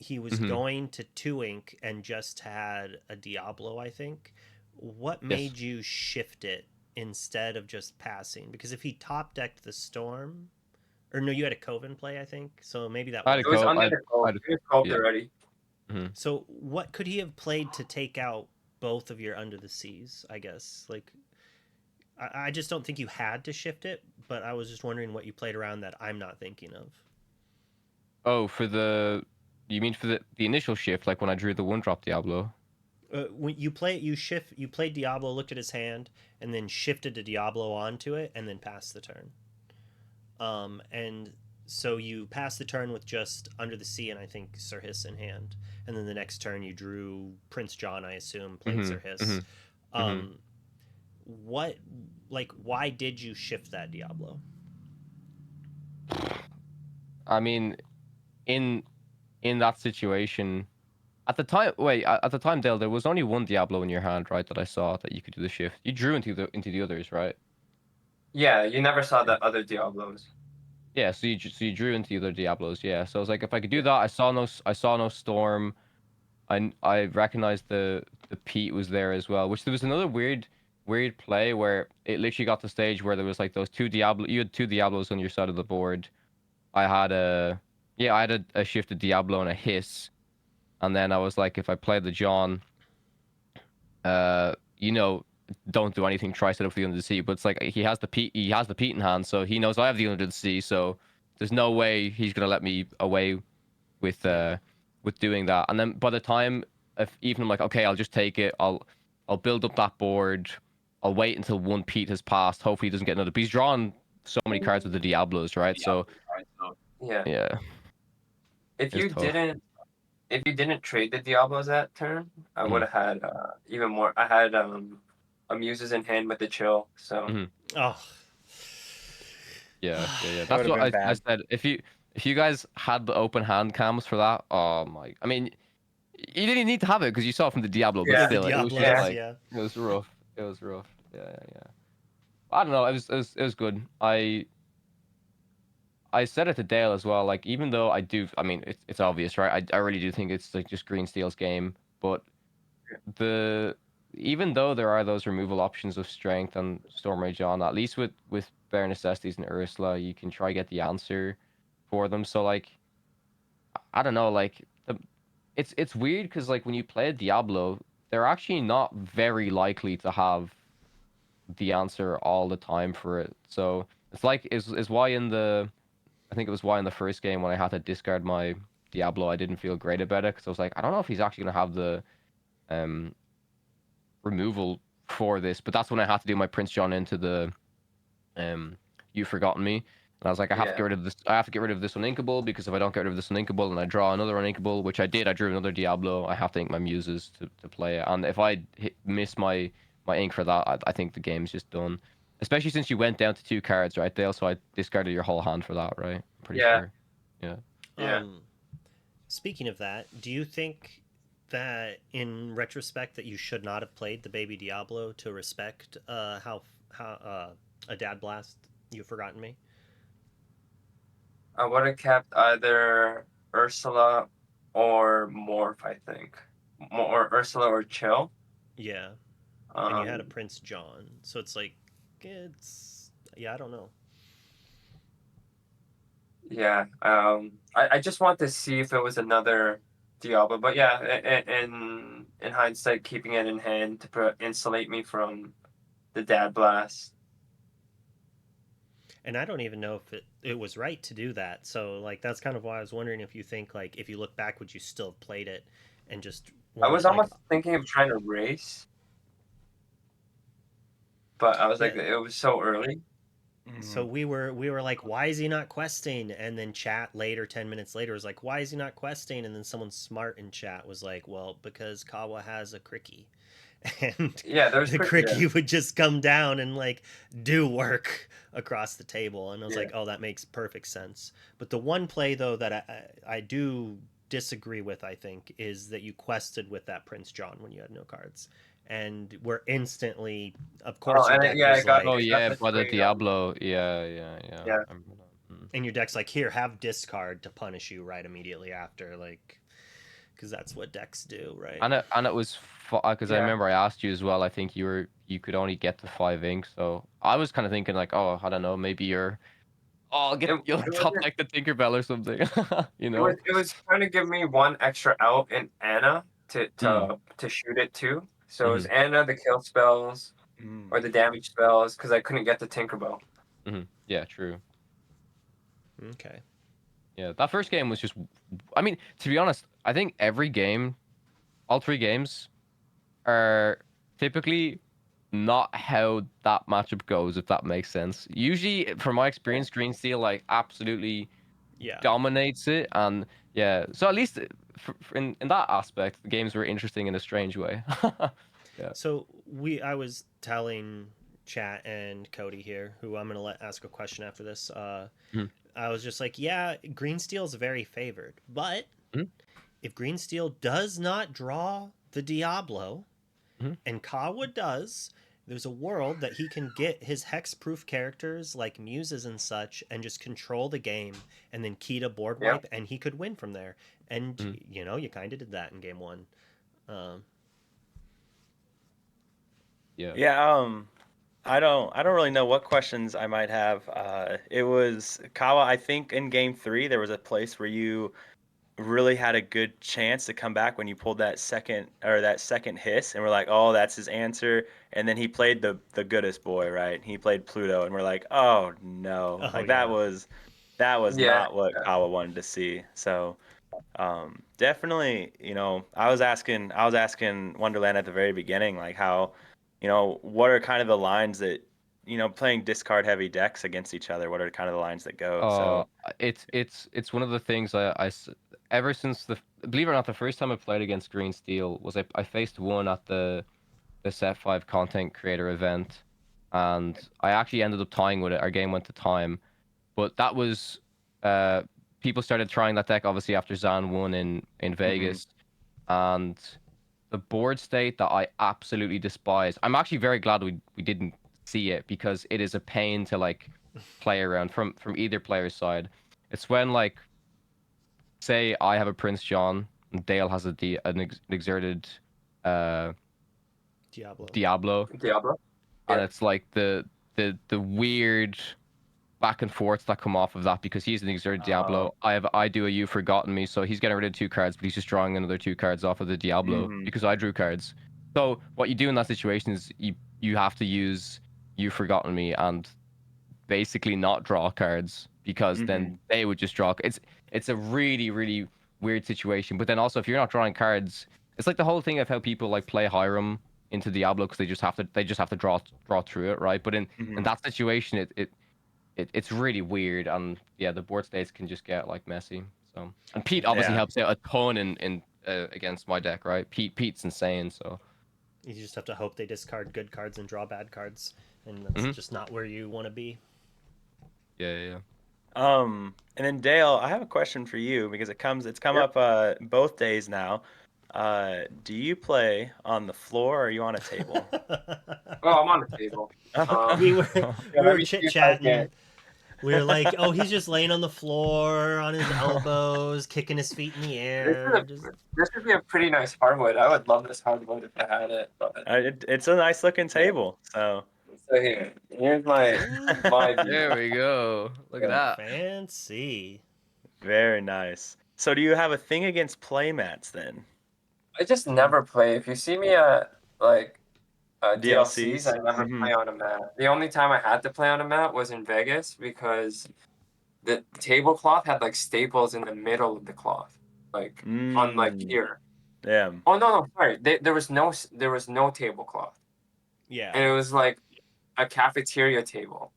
He was going to 2-ink and just had a Diablo, I think. What made you shift it instead of just passing? Because if he top decked the Storm, or no, you had a Coven play, I think. So maybe that It was under the Cove. He was called already. So what could he have played to take out both of your Under the Seas, I guess? Like, I just don't think you had to shift it, but I was just wondering what you played around that I'm not thinking of. Oh, you mean for the initial shift, like when I drew the 1-drop Diablo? When you played Diablo, looked at his hand, and then shifted to Diablo onto it, and then passed the turn. And so you passed the turn with just Under the Sea and I think Sir Hiss in hand, and then the next turn you drew Prince John, I assume, played Sir Hiss. Why did you shift that Diablo? I mean, in that situation, at the time, Dale, there was only one Diablo in your hand, right? That I saw that you could do the shift. You drew into the others, right? Yeah, you never saw the other Diablos. Yeah, so you drew into the other Diablos, yeah. So I was like, if I could do that, I saw no Storm. I recognized the Pete was there as well, which there was another weird play where it literally got to the stage where there was like those 2 Diablo. You had 2 Diablos on your side of the board. I had a shifted Diablo and a Hiss, and then I was like, if I play the John, don't do anything. Try set up for the Under the Sea, but it's like he has the Pete in hand, so he knows I have the Under the Sea. So there's no way he's gonna let me away with doing that. And then by the time, if even I'm like, okay, I'll just take it. I'll build up that board. I'll wait until 1 Pete has passed. Hopefully he doesn't get another. But he's drawn so many cards with the Diablos, right? So yeah. If you didn't trade the Diablos that turn, I would have had even more. I had Muses in hand with the chill. So Oh, yeah. That's what I said. If you guys had the open hand cams for that, oh my! I mean, you didn't need to have it because you saw it from the Diablo, but yeah, still, the Diablos, it was just like yeah. it was rough. It was rough. Yeah. I don't know. It was good. I said it to Dale as well. Like, even though I mean, it's obvious, right? I really do think it's like just Green Steel's game. But even though there are those removal options of Strength and Storm Rage on, at least with Bare Necessities and Ursula, you can try get the answer for them. So like, I don't know. Like, it's weird because like when you play Diablo, they're actually not very likely to have the answer all the time for it. So it's like is why I think it was why in the first game when I had to discard my Diablo, I didn't feel great about it because I was like, I don't know if he's actually gonna have the removal for this. But that's when I had to do my Prince John into the You've Forgotten Me. And I was like, I have to get rid of this. I have to get rid of this uninkable because if I don't get rid of this uninkable and I draw another uninkable, which I did, I drew another Diablo. I have to ink my Muses to play it. And if I miss my ink for that, I think the game's just done. especially since you went down to 2 cards, right? Dale, so I discarded your whole hand for that, right? I'm pretty Yeah, sure. Yeah. yeah. Speaking of that, do you think that in retrospect that you should not have played the baby Diablo to respect how a dad blast you've forgotten me? I would have kept either Ursula or Morph, I think. Or Ursula or Chill. Yeah, and you had a Um, Prince John, so it's like yeah, I don't know. yeah. I just want to see if it was another Diablo, but yeah, in hindsight, keeping it in hand to insulate me from the dad blast. And I don't even know if it was right to do that. So like that's kind of why I was wondering if you think like if you look back, would you still have played it and just I wanted was like almost thinking of trying to race, but I was like, yeah. it was so early. So we were like, why is he not questing? And then chat later, 10 minutes later, was like, why is he not questing? And then someone smart in chat was like, well, because Kawa has a cricky, and Yeah, there's the quick. Yeah, cricky would just come down and like do work across the table. And I was yeah. like, oh, that makes perfect sense. But the one play though that I do disagree with, I think, is that you quested with that Prince John when you had no cards. And were instantly, of Oh, course, your and deck yeah, was like, Oh it got yeah, the by the trade. Diablo. Yeah. Yeah. I remember that. and your deck's like, here, have discard to punish you right immediately after, like, because that's what decks do, right? And it was because I Yeah. remember I asked you as well. I think you could only get to 5 ink, so I was kind of thinking like, oh, I don't know, maybe you'll It top wasn't. deck the Tinkerbell or something, you It was. know? It was trying to give me one extra out in Anna to Mm. to to shoot it too. So it was Hmm. Anna the kill spells Mm. or the damage spells because I couldn't get the Tinkerbell. Hmm. Yeah, true. Okay. Yeah, that first game was just. I mean, to be honest, I think every game, all 3 games, are typically not how that matchup goes, if that makes sense. Usually, from my experience, Green Steel like absolutely Yeah. dominates it, and yeah. So at least in that aspect, the games were interesting in a strange way. Yeah. So I was telling chat and Cody here, who I'm gonna let ask a question after this. Mhm. I was just like, yeah, Green Steel's very favored, but Mhm. if Green Steel does not draw the Diablo, Mhm. and Kawa does, there's a world that he can get his hexproof characters like muses and such and just control the game and then key to board Yeah. wipe and he could win from there. And Mhm. you kind of did that in game one. Um, Yeah. Yeah, I don't really know what questions I might have. It was Kawa, I think in game 3 there was a place where you really had a good chance to come back when you pulled that second hiss and we're like, "Oh, that's his answer." And then he played the goodest boy, right? He played Pluto and we're like, "Oh, no." oh Like that yeah. was Yeah. not what Kawa wanted to see. So, definitely, I was asking Wonderland at the very beginning, like how, what are kind of the lines that, playing discard heavy decks against each other, what are kind of the lines that go? Uh, So, it's one of the things ever since believe it or not, the first time I played against Green Steel was I faced one at the Set 5 content creator event, and I actually ended up tying with it. Our game went to time, but that was uh people started trying that deck obviously after Zan won in mhm. Vegas, and the board state that I absolutely despise. I'm actually very glad we didn't see it because it is a pain to like play around from either player's side. It's when like say I have a Prince John and Dale has an exerted uh Diablo. Diablo, Diablo. and Yeah. it's like the weird back and forth that come off of that because he's an exerted Oh, Diablo. I do a you forgotten me, so he's getting rid of 2 cards, but he's just drawing another 2 cards off of the Diablo mhm. because I drew cards. So what you do in that situation is you have to use you forgotten me and basically not draw cards because then Mhm. they would just draw. It's a really weird situation. But then also if you're not drawing cards, it's like the whole thing of how people like play Hiram into Diablo because they just have to draw through it, right? But in Mhm. that situation, it's really weird, and yeah, the board states can just get like messy. So and Pete obviously Yeah. helps out a ton in against my deck, right? Pete's insane. So You just have to hope they discard good cards and draw bad cards, and that's just not where you want to be. Yeah. And then Dale, I have a question for you because it's come up both days now. Do you play on the floor or are you on a table? Oh, I'm on the table. we were Yeah, we let were me chit see if I chatting. can. We were like, "Oh, he's just laying on the floor on his elbows, kicking his feet in the air." This would be a pretty nice hardwood. I would love this hardwood if I had it. But It's a nice looking table. So here's my view. There we go. Look at that. Fancy. very nice. So do you have a thing against playmats then? I just never play. If you see me at like DLCs, I DLCs? never play on a mat. The only time I had to play on a mat was in Vegas because the tablecloth had like staples in the middle of the cloth, like on like here. Yeah. Oh no, sorry. There was no tablecloth, Yeah. and it was like a cafeteria table,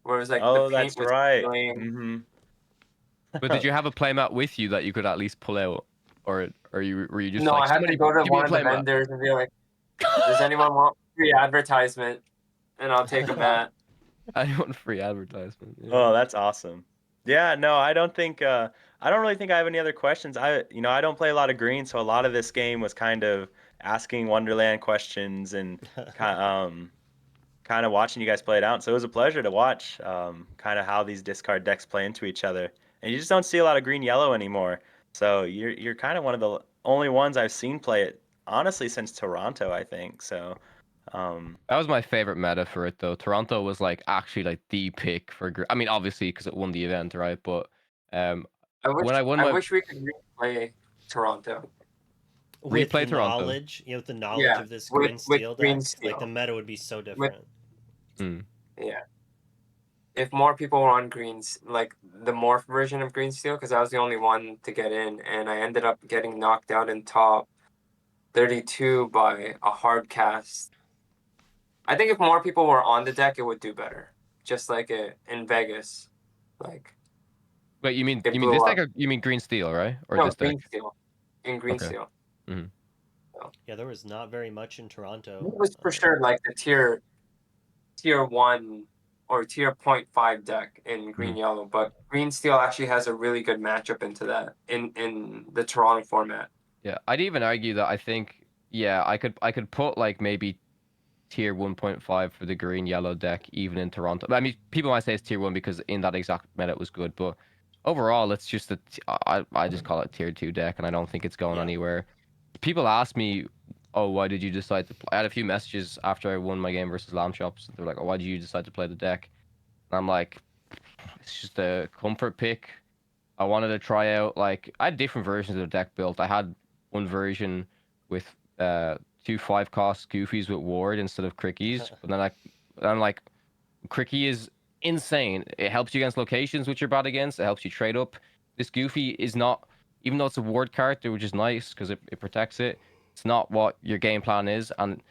where it was like the Oh, paint that's was right. peeling. But did you have a playmat with you that you could at least pull out, or were you just No, like I had to somebody go to give me a one of the playmat? vendors and be like, "Does anyone want free advertisement?" And I'll take a mat. I want free advertisement. Yeah. Oh, that's awesome. Yeah, no, I don't really think I have any other questions. I don't play a lot of green, so a lot of this game was kind of asking Wonderland questions and kind of watching you guys play it out. So it was a pleasure to watch kind of how these discard decks play into each other. And you just don't see a lot of green yellow anymore. So you're kind of one of the only ones I've seen play it honestly since Toronto, I think. So That was my favorite meta for it though. Toronto was like actually like the pick for. I mean, obviously because it won the event, right? But when I won I my wish we could replay Toronto. With replay the Toronto. knowledge, with the knowledge Yeah, of this with green steel green deck, steel. like the meta would be so different. Yeah. If more people were on greens, like the morph version of green steel, because I was the only one to get in, and I ended up getting knocked out in top 32 by a hard cast. I think if more people were on the deck, it would do better. Just like in Vegas, like Wait, you mean it this blew deck up. or you mean green steel, right? Or No, this deck? green steel. In green Okay. steel. Yeah, there was not very much in Toronto. It was for sure like the tier 1 or tier 0.5 deck in green yellow, but green steel actually has a really good matchup into that in the Toronto format. Yeah, I'd even argue that I think I could put like maybe tier 1.5 for the green yellow deck even in Toronto. I mean, people might say it's tier 1 because in that exact meta it was good, but overall it's just I just call it tier 2 deck and I don't think it's going anywhere. People ask me, "Oh, why did you decide to play?" I had a few messages after I won my game versus Lamb Chops. They're like, "Oh, why did you decide to play the deck?" And I'm like, "It's just a comfort pick. I wanted to try out like I had different versions of the deck built. I had one version with 2 5-cost goofies with ward instead of crickies, but then I'm like cricky is insane. It helps you against locations which you're bad against. It helps you trade up. This goofy is not, even though it's a ward character, which is nice because it protects it. It's not what your game plan is, and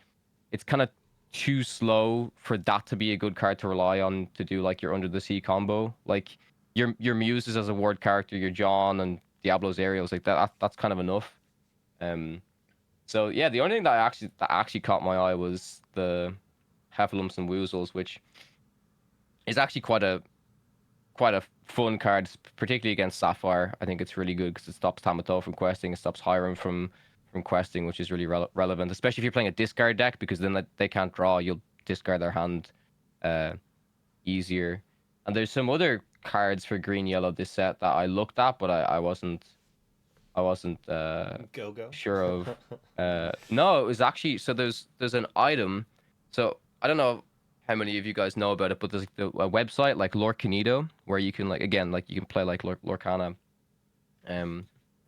it's kind of too slow for that to be a good card to rely on to do like your under the sea combo. Like your muses as a ward character, your John and Diablo's Ariels, like that's kind of enough. So yeah, the only thing that actually caught my eye was the Heffalumps and Woozles, which is actually quite a fun card, particularly against Sapphire. I think it's really good because it stops Tamato from questing, it stops Hiram from questing, which is really relevant, especially if you're playing a discard deck, because then they can't draw. You'll discard their hand easier. And there's some other cards for green yellow this set that I looked at, but I wasn't Go. sure of. No, it was actually, so there's an item. So I don't know how many of you guys know about it, but there's a website like Lorcanito where you can you can play like Lorcana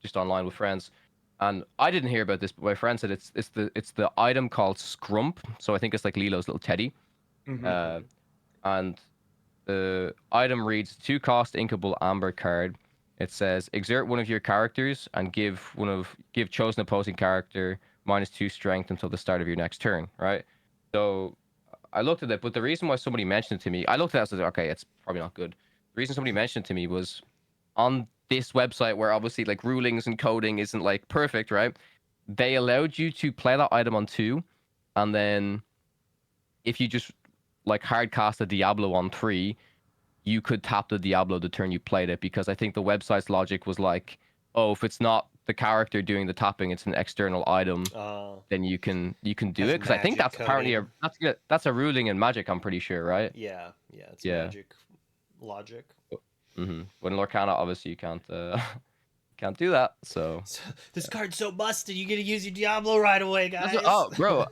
just online with friends. And I didn't hear about this, but my friend said it's the item called Scrump. So I think it's like Lilo's little teddy. And the item reads 2-cost inkable amber card. It says exert one of your characters and give chosen opposing character -2 strength until the start of your next turn, right? So I looked at it, but the reason why somebody mentioned it to me, I looked at it and said, okay, it's probably not good. The reason somebody mentioned it to me was on this website where obviously like rulings and coding isn't like perfect, right? They allowed you to play that item on 2 and then if you just like hard cast a Diablo on 3, you could tap the Diablo the turn you played it, because I think the website's logic was like, oh, if it's not the character doing the tapping, it's an external item, then you can do Has it. Because I think magic that's apparently coding. that's a ruling in Magic, I'm pretty sure, right? Yeah, it's Yeah. magic logic. But in Lorcana, obviously, you can't can't do that. So This card's so busted. You gotta use your Diablo right away, guys. oh, bro!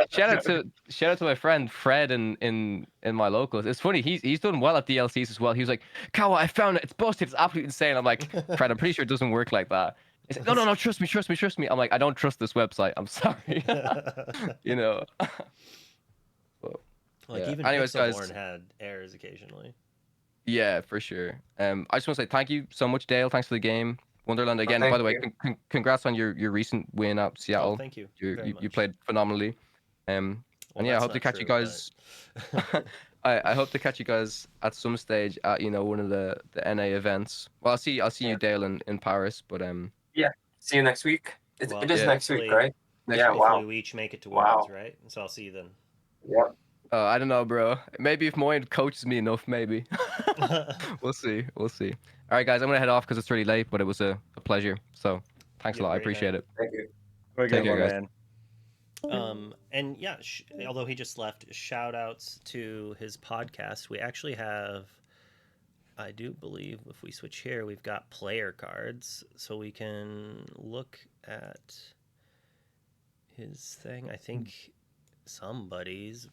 shout out to my friend Fred in my locals. It's funny. He's done well at DLCs as well. He was like, Kawa, I found it. It's busted. It's absolutely insane. I'm like, Fred, I'm pretty sure it doesn't work like that. He's like, no, trust me. I'm like, I don't trust this website. I'm sorry. You know. Like yeah. even Anyways, guys. Pixelborn had errors occasionally. Yeah, for sure. I just want to say thank you so much, Dale. Thanks for the game. Wonderland again. thank By the way, you. congrats on your recent win at Seattle. Oh, thank you. You played phenomenally. Well, and yeah, I hope to catch you guys. But... I hope to catch you guys at some stage at one of the NA events. Well, I'll see you, Dale, in Paris. But Yeah. See you next week. It is next week, right? Next yeah. week. Wow. Hopefully we each make it to Worlds, right? So I'll see you then. Yep. I don't know, bro. Maybe if Moyen coaches me enough, maybe. We'll see. All right, guys, I'm gonna head off because it's really late, but it was a pleasure. So thanks a lot. I appreciate it. Thank you. Take care, guys. Man. And yeah, although he just left, shout outs to his podcast. We actually have, I do believe, if we switch here, we've got player cards, so we can look at his thing. I think somebody's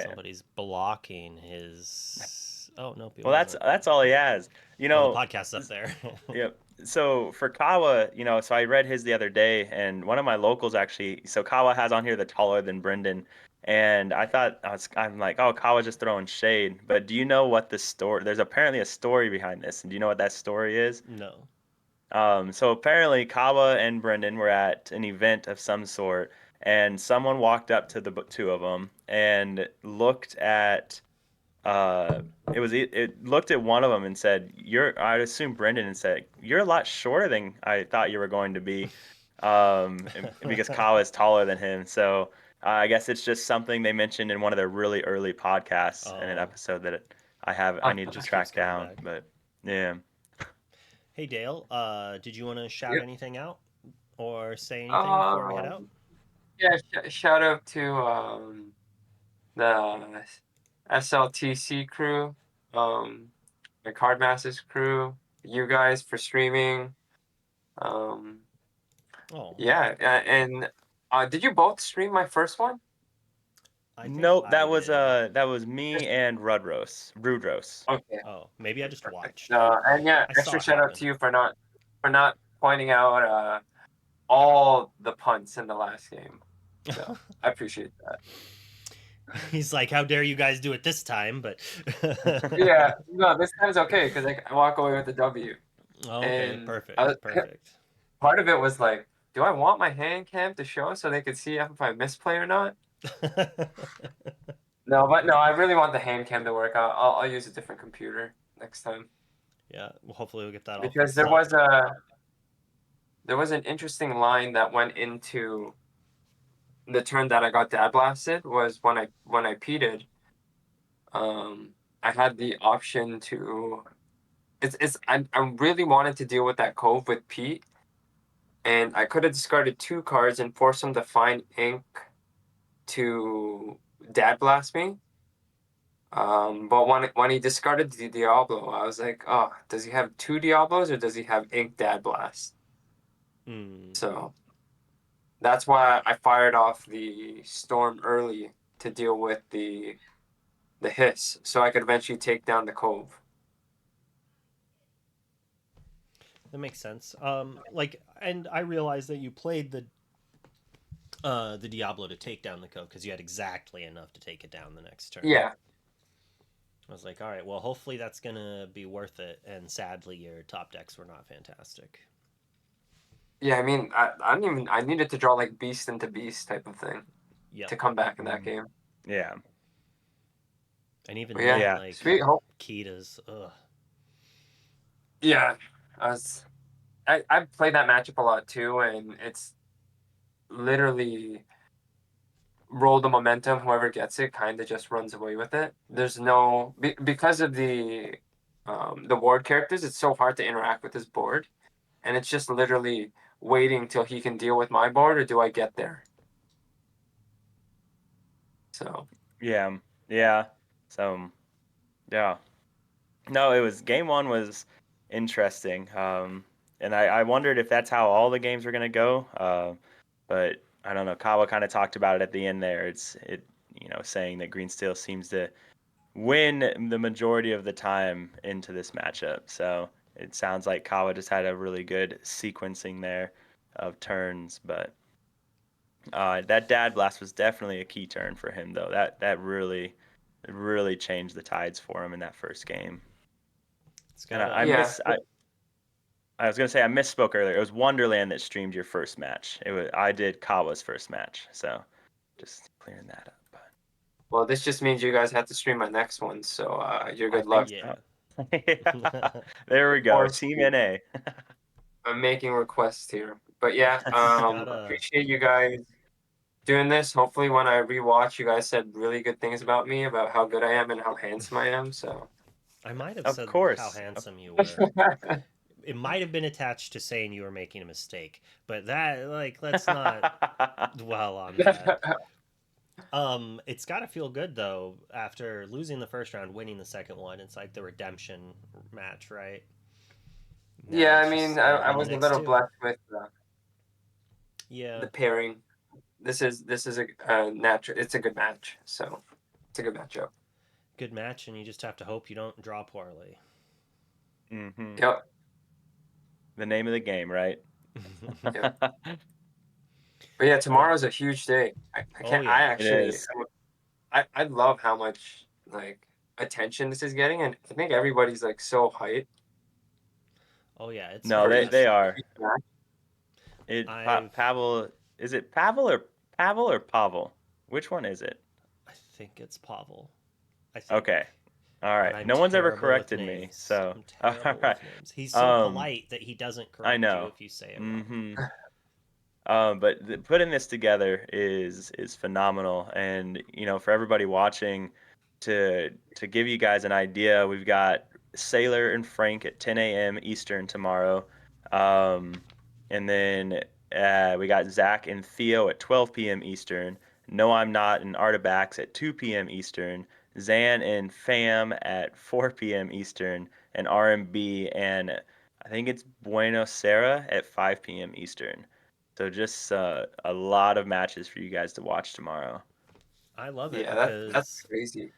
somebody's blocking his Well, that's all he has, the podcast's up there. Yep. So for Kawa, so I read his the other day, and one of my locals actually, so Kawa has on here the taller than Brendan, and I'm like, oh, Kawa's just throwing shade, but do you know what the story, there's apparently a story behind this, and do you know what that story is? No. So apparently Kawa and Brendan were at an event of some sort, and someone walked up to the two of them and looked at it looked at one of them and said, I'd assume Brendan, and said, you're a lot shorter than I thought you were going to be, because Kawa is taller than him. So I guess it's just something they mentioned in one of their really early podcasts in an episode that I need to track down. But yeah. Hey Dale, did you want to shout anything out or say anything before we head out? Yeah, shout out to the SLTC crew, the Card Masters crew, you guys for streaming. Yeah, and did you both stream my first one? Nope, that was me and Rudros. Okay. Oh, maybe I just watched. And yeah, extra shout out to you for not pointing out all the punts in the last game. So I appreciate that. He's like, how dare you guys do it this time? But yeah, no, this time's okay because I walk away with the W. Oh, okay, and perfect. Part of it was like, do I want my hand cam to show so they could see if I misplay or not? No, I really want the hand cam to work. I'll use a different computer next time. Yeah, well, hopefully we'll get that. Because there was an interesting line that went into the turn that I got dad blasted. Was when I peated. I had the option to. I really wanted to deal with that cove with Pete, and I could have discarded 2 cards and forced him to find ink to dad blast me. But when he discarded the Diablo, I was like, oh, does he have 2 Diablos or does he have ink dad blast? So that's why I fired off the storm early to deal with the hiss, so I could eventually take down the cove. That makes sense. And I realized that you played the Diablo to take down the cove because you had exactly enough to take it down the next turn. Yeah. I was like, all right, well, hopefully that's gonna be worth it. And sadly, your top decks were not fantastic. Yeah, I mean, I needed to draw like beast into beast type of thing to come back in that game. Yeah. And even like Sweet Hope. Kita's, ugh. Yeah, I played that matchup a lot too, and literally roll the momentum. Whoever gets it kind of just runs away with it. There's no because of the ward characters. It's so hard to interact with this board, and it's just literally waiting till he can deal with my board, or do I get there? So Yeah, yeah. So, yeah. No, it was game one was interesting. And I wondered if that's how all the games were gonna go. But I don't know. Kawa kind of talked about it at the end there. Saying that Green Steel seems to win the majority of the time into this matchup. So it sounds like Kawa just had a really good sequencing there of turns. But that Dad Blast was definitely a key turn for him, though. That really changed the tides for him in that first game. It's And got yeah, I was gonna say I misspoke earlier. It was Wonderland that streamed your first match. I did Kawa's first match, so just clearing that up. well, this just means you guys have to stream my next one. So you're I good think luck. yeah. There we go. Or Team NA. I'm making requests here, but yeah, Gotta appreciate you guys doing this. Hopefully, when I rewatch, you guys said really good things about me, about how good I am and how handsome I am. So I might have Of said how course. handsome you were. It might have been attached to saying you were making a mistake, but that let's not dwell on that. It's got to feel good though after losing the first round, winning the second one. It's like the redemption match, right? Now yeah, it's I just mean, got to I win the was a next little two. blessed with Yeah, the pairing. This is a natural. It's a good match. So it's a good matchup. good match, and you just have to hope you don't draw poorly. hmm Yep. The name of the game, right? Yep. But yeah, tomorrow's a huge day. I Oh can't. I yeah, It actually. is. I love how much like attention this is getting, and I think everybody's like so hyped oh yeah. It's No, for very they are. each match. I've Pavel, is it Pavel or Pavel? Which one is it? I think it's Pavel. I think. Okay. All And right. I'm No one's ever terrible with corrected me, names. so I'm all terrible right. with names. He's so Um, polite that he doesn't I correct you know. if you say it wrong. hmm But putting this together is phenomenal, and for everybody watching, to give you guys an idea, we've got Sailor and Frank at 10 a.m. Eastern tomorrow, and then we got Zach and Theo at 12 p.m. Eastern. No, I'm not, and Artabax at 2 p.m. Eastern. Zan and Fam at 4 p.m. Eastern, and RMB and I think it's Buenos Sarah at 5 p.m. Eastern. So just a lot of matches for you guys to watch tomorrow. I love it Yeah, that's because crazy.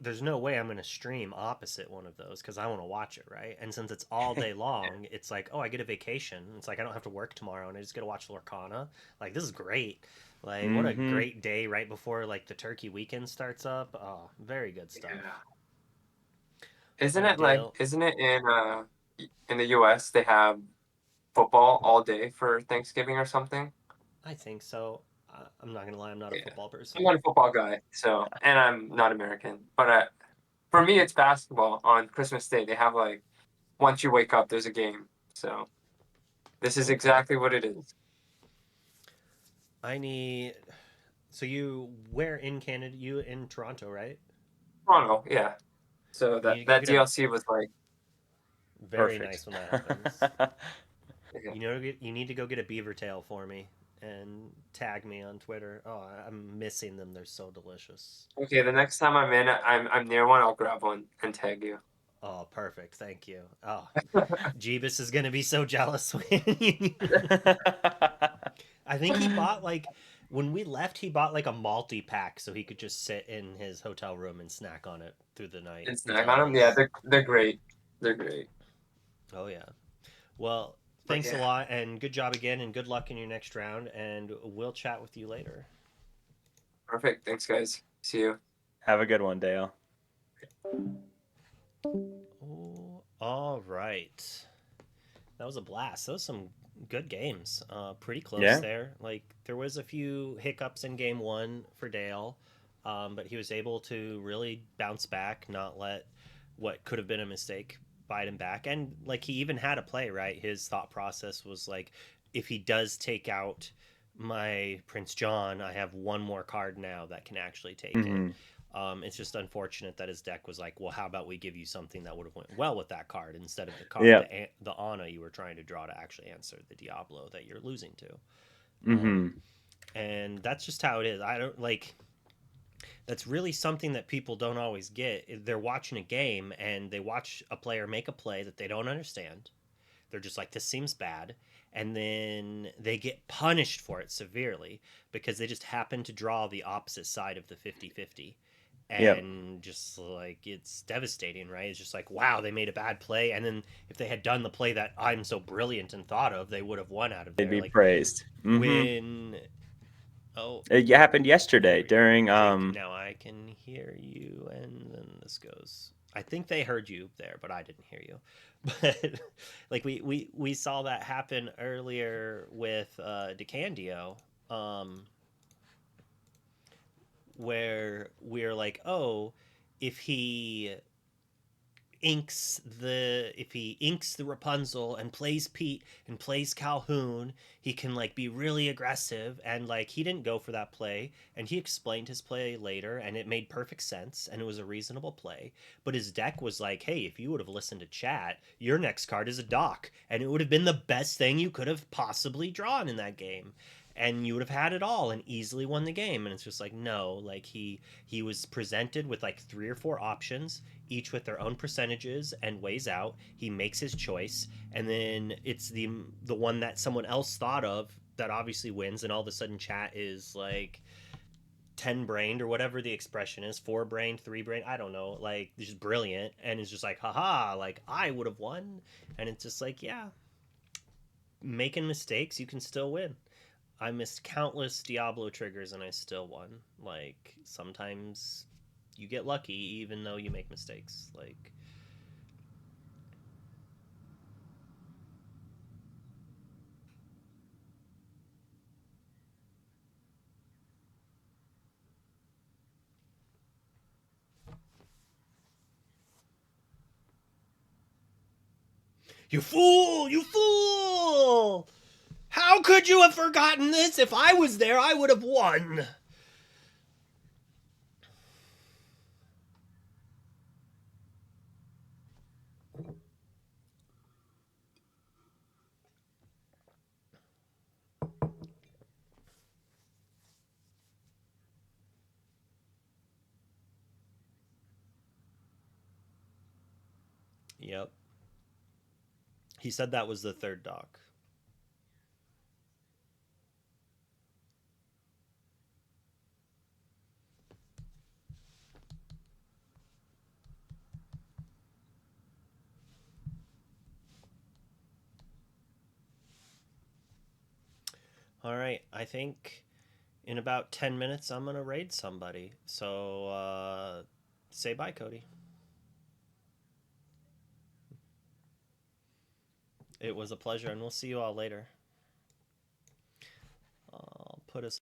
there's no way I'm going to stream opposite one of those because I want to watch it, right? And since it's all day long, it's like, oh, I get a vacation. It's like I don't have to work tomorrow and I just get to watch Lorcana. Like, this is great. Like, what a Mm-hmm. great day right before, like, the turkey weekend starts up. Oh, very good stuff. Yeah. All right, Dale. Isn't it in the US they have football all day for Thanksgiving or something? I think so. I'm not going to lie, I'm not a Yeah. football I'm person. not a football guy, so and I'm not American. But for me it's basketball on Christmas Day. They have like once you wake up there's a game. So this is Okay. exactly what it is. I need. So where in Canada? You in Toronto, right? Toronto, yeah. So You need to go that get a DLC was like very Perfect. nice when that happens. yeah. You need to go get a beaver tail for me and tag me on Twitter. Oh, I'm missing them. They're so delicious. Okay, the next time I'm near one, I'll grab one and tag you. Oh, perfect. Thank you. Oh, Jeebus is gonna be so jealous when I think he bought like when we left, he bought like a multi pack so he could just sit in his hotel room and snack on it through the night And snack until on them. Yeah, his. they're great. They're great. Oh yeah. Well, But thanks a yeah, lot and good job again and good luck in your next round and we'll chat with you later. perfect. Thanks, guys. See you. Have a good one, Dale. Oh, all right. That was a blast. Those some good games. Pretty close Yeah. there. Like there was a few hiccups in game one for Dale, but he was able to really bounce back, not let what could have been a mistake bite him back. And like he even had a play, right? His thought process was like, if he does take out my Prince John, I have one more card now that can actually take Mhm. it. It's just unfortunate that his deck was like, well, how about we give you something that would have went well with that card instead of the card, Yeah. the Ana you were trying to draw to actually answer the Diablo that you're losing to. Mhm. And that's just how it is. I don't like. That's really something that people don't always get. They're watching a game and they watch a player make a play that they don't understand. They're just like, this seems bad. And then they get punished for it severely because they just happen to draw the opposite side of the 50-50. Yep. And just like, it's devastating, right? It's just like, wow, they made a bad play. And then if they had done the play that I'm so brilliant and thought of, they would have won out of They'd there. be Like, praised. Mhm. when. Oh, It happened yesterday during I think now I can hear you, and then this goes. I think they heard you there, but I didn't hear you. But like we saw that happen earlier with DeCandio, where we're like, oh, if he if he inks the Rapunzel and plays Pete and plays Calhoun, he can like be really aggressive. And like he didn't go for that play, and he explained his play later, and it made perfect sense, and it was a reasonable play. But his deck was like, hey, if you would have listened to chat, your next card is a dock, and it would have been the best thing you could have possibly drawn in that game. And you would have had it all and easily won the game. And it's just like, no, like he was presented with like 3 or 4 options, each with their own percentages, and weighs out. He makes his choice, and then it's the one that someone else thought of that obviously wins. And all of a sudden, chat is like 10 brained or whatever the expression is, 4 brained, 3 brained. I don't know, like just brilliant, and it's just like, haha, like I would have won. And it's just like, yeah, making mistakes, you can still win. I missed countless Diablo triggers and I still won. Like sometimes you get lucky even though you make mistakes. Like you fool, you fool! How could you have forgotten this? If I was there, I would have won. Yep. He said that was the third doc. All right, I think in about 10 minutes I'm going to raid somebody. So say bye, Cody. It was a pleasure, and we'll see you all later. I'll put us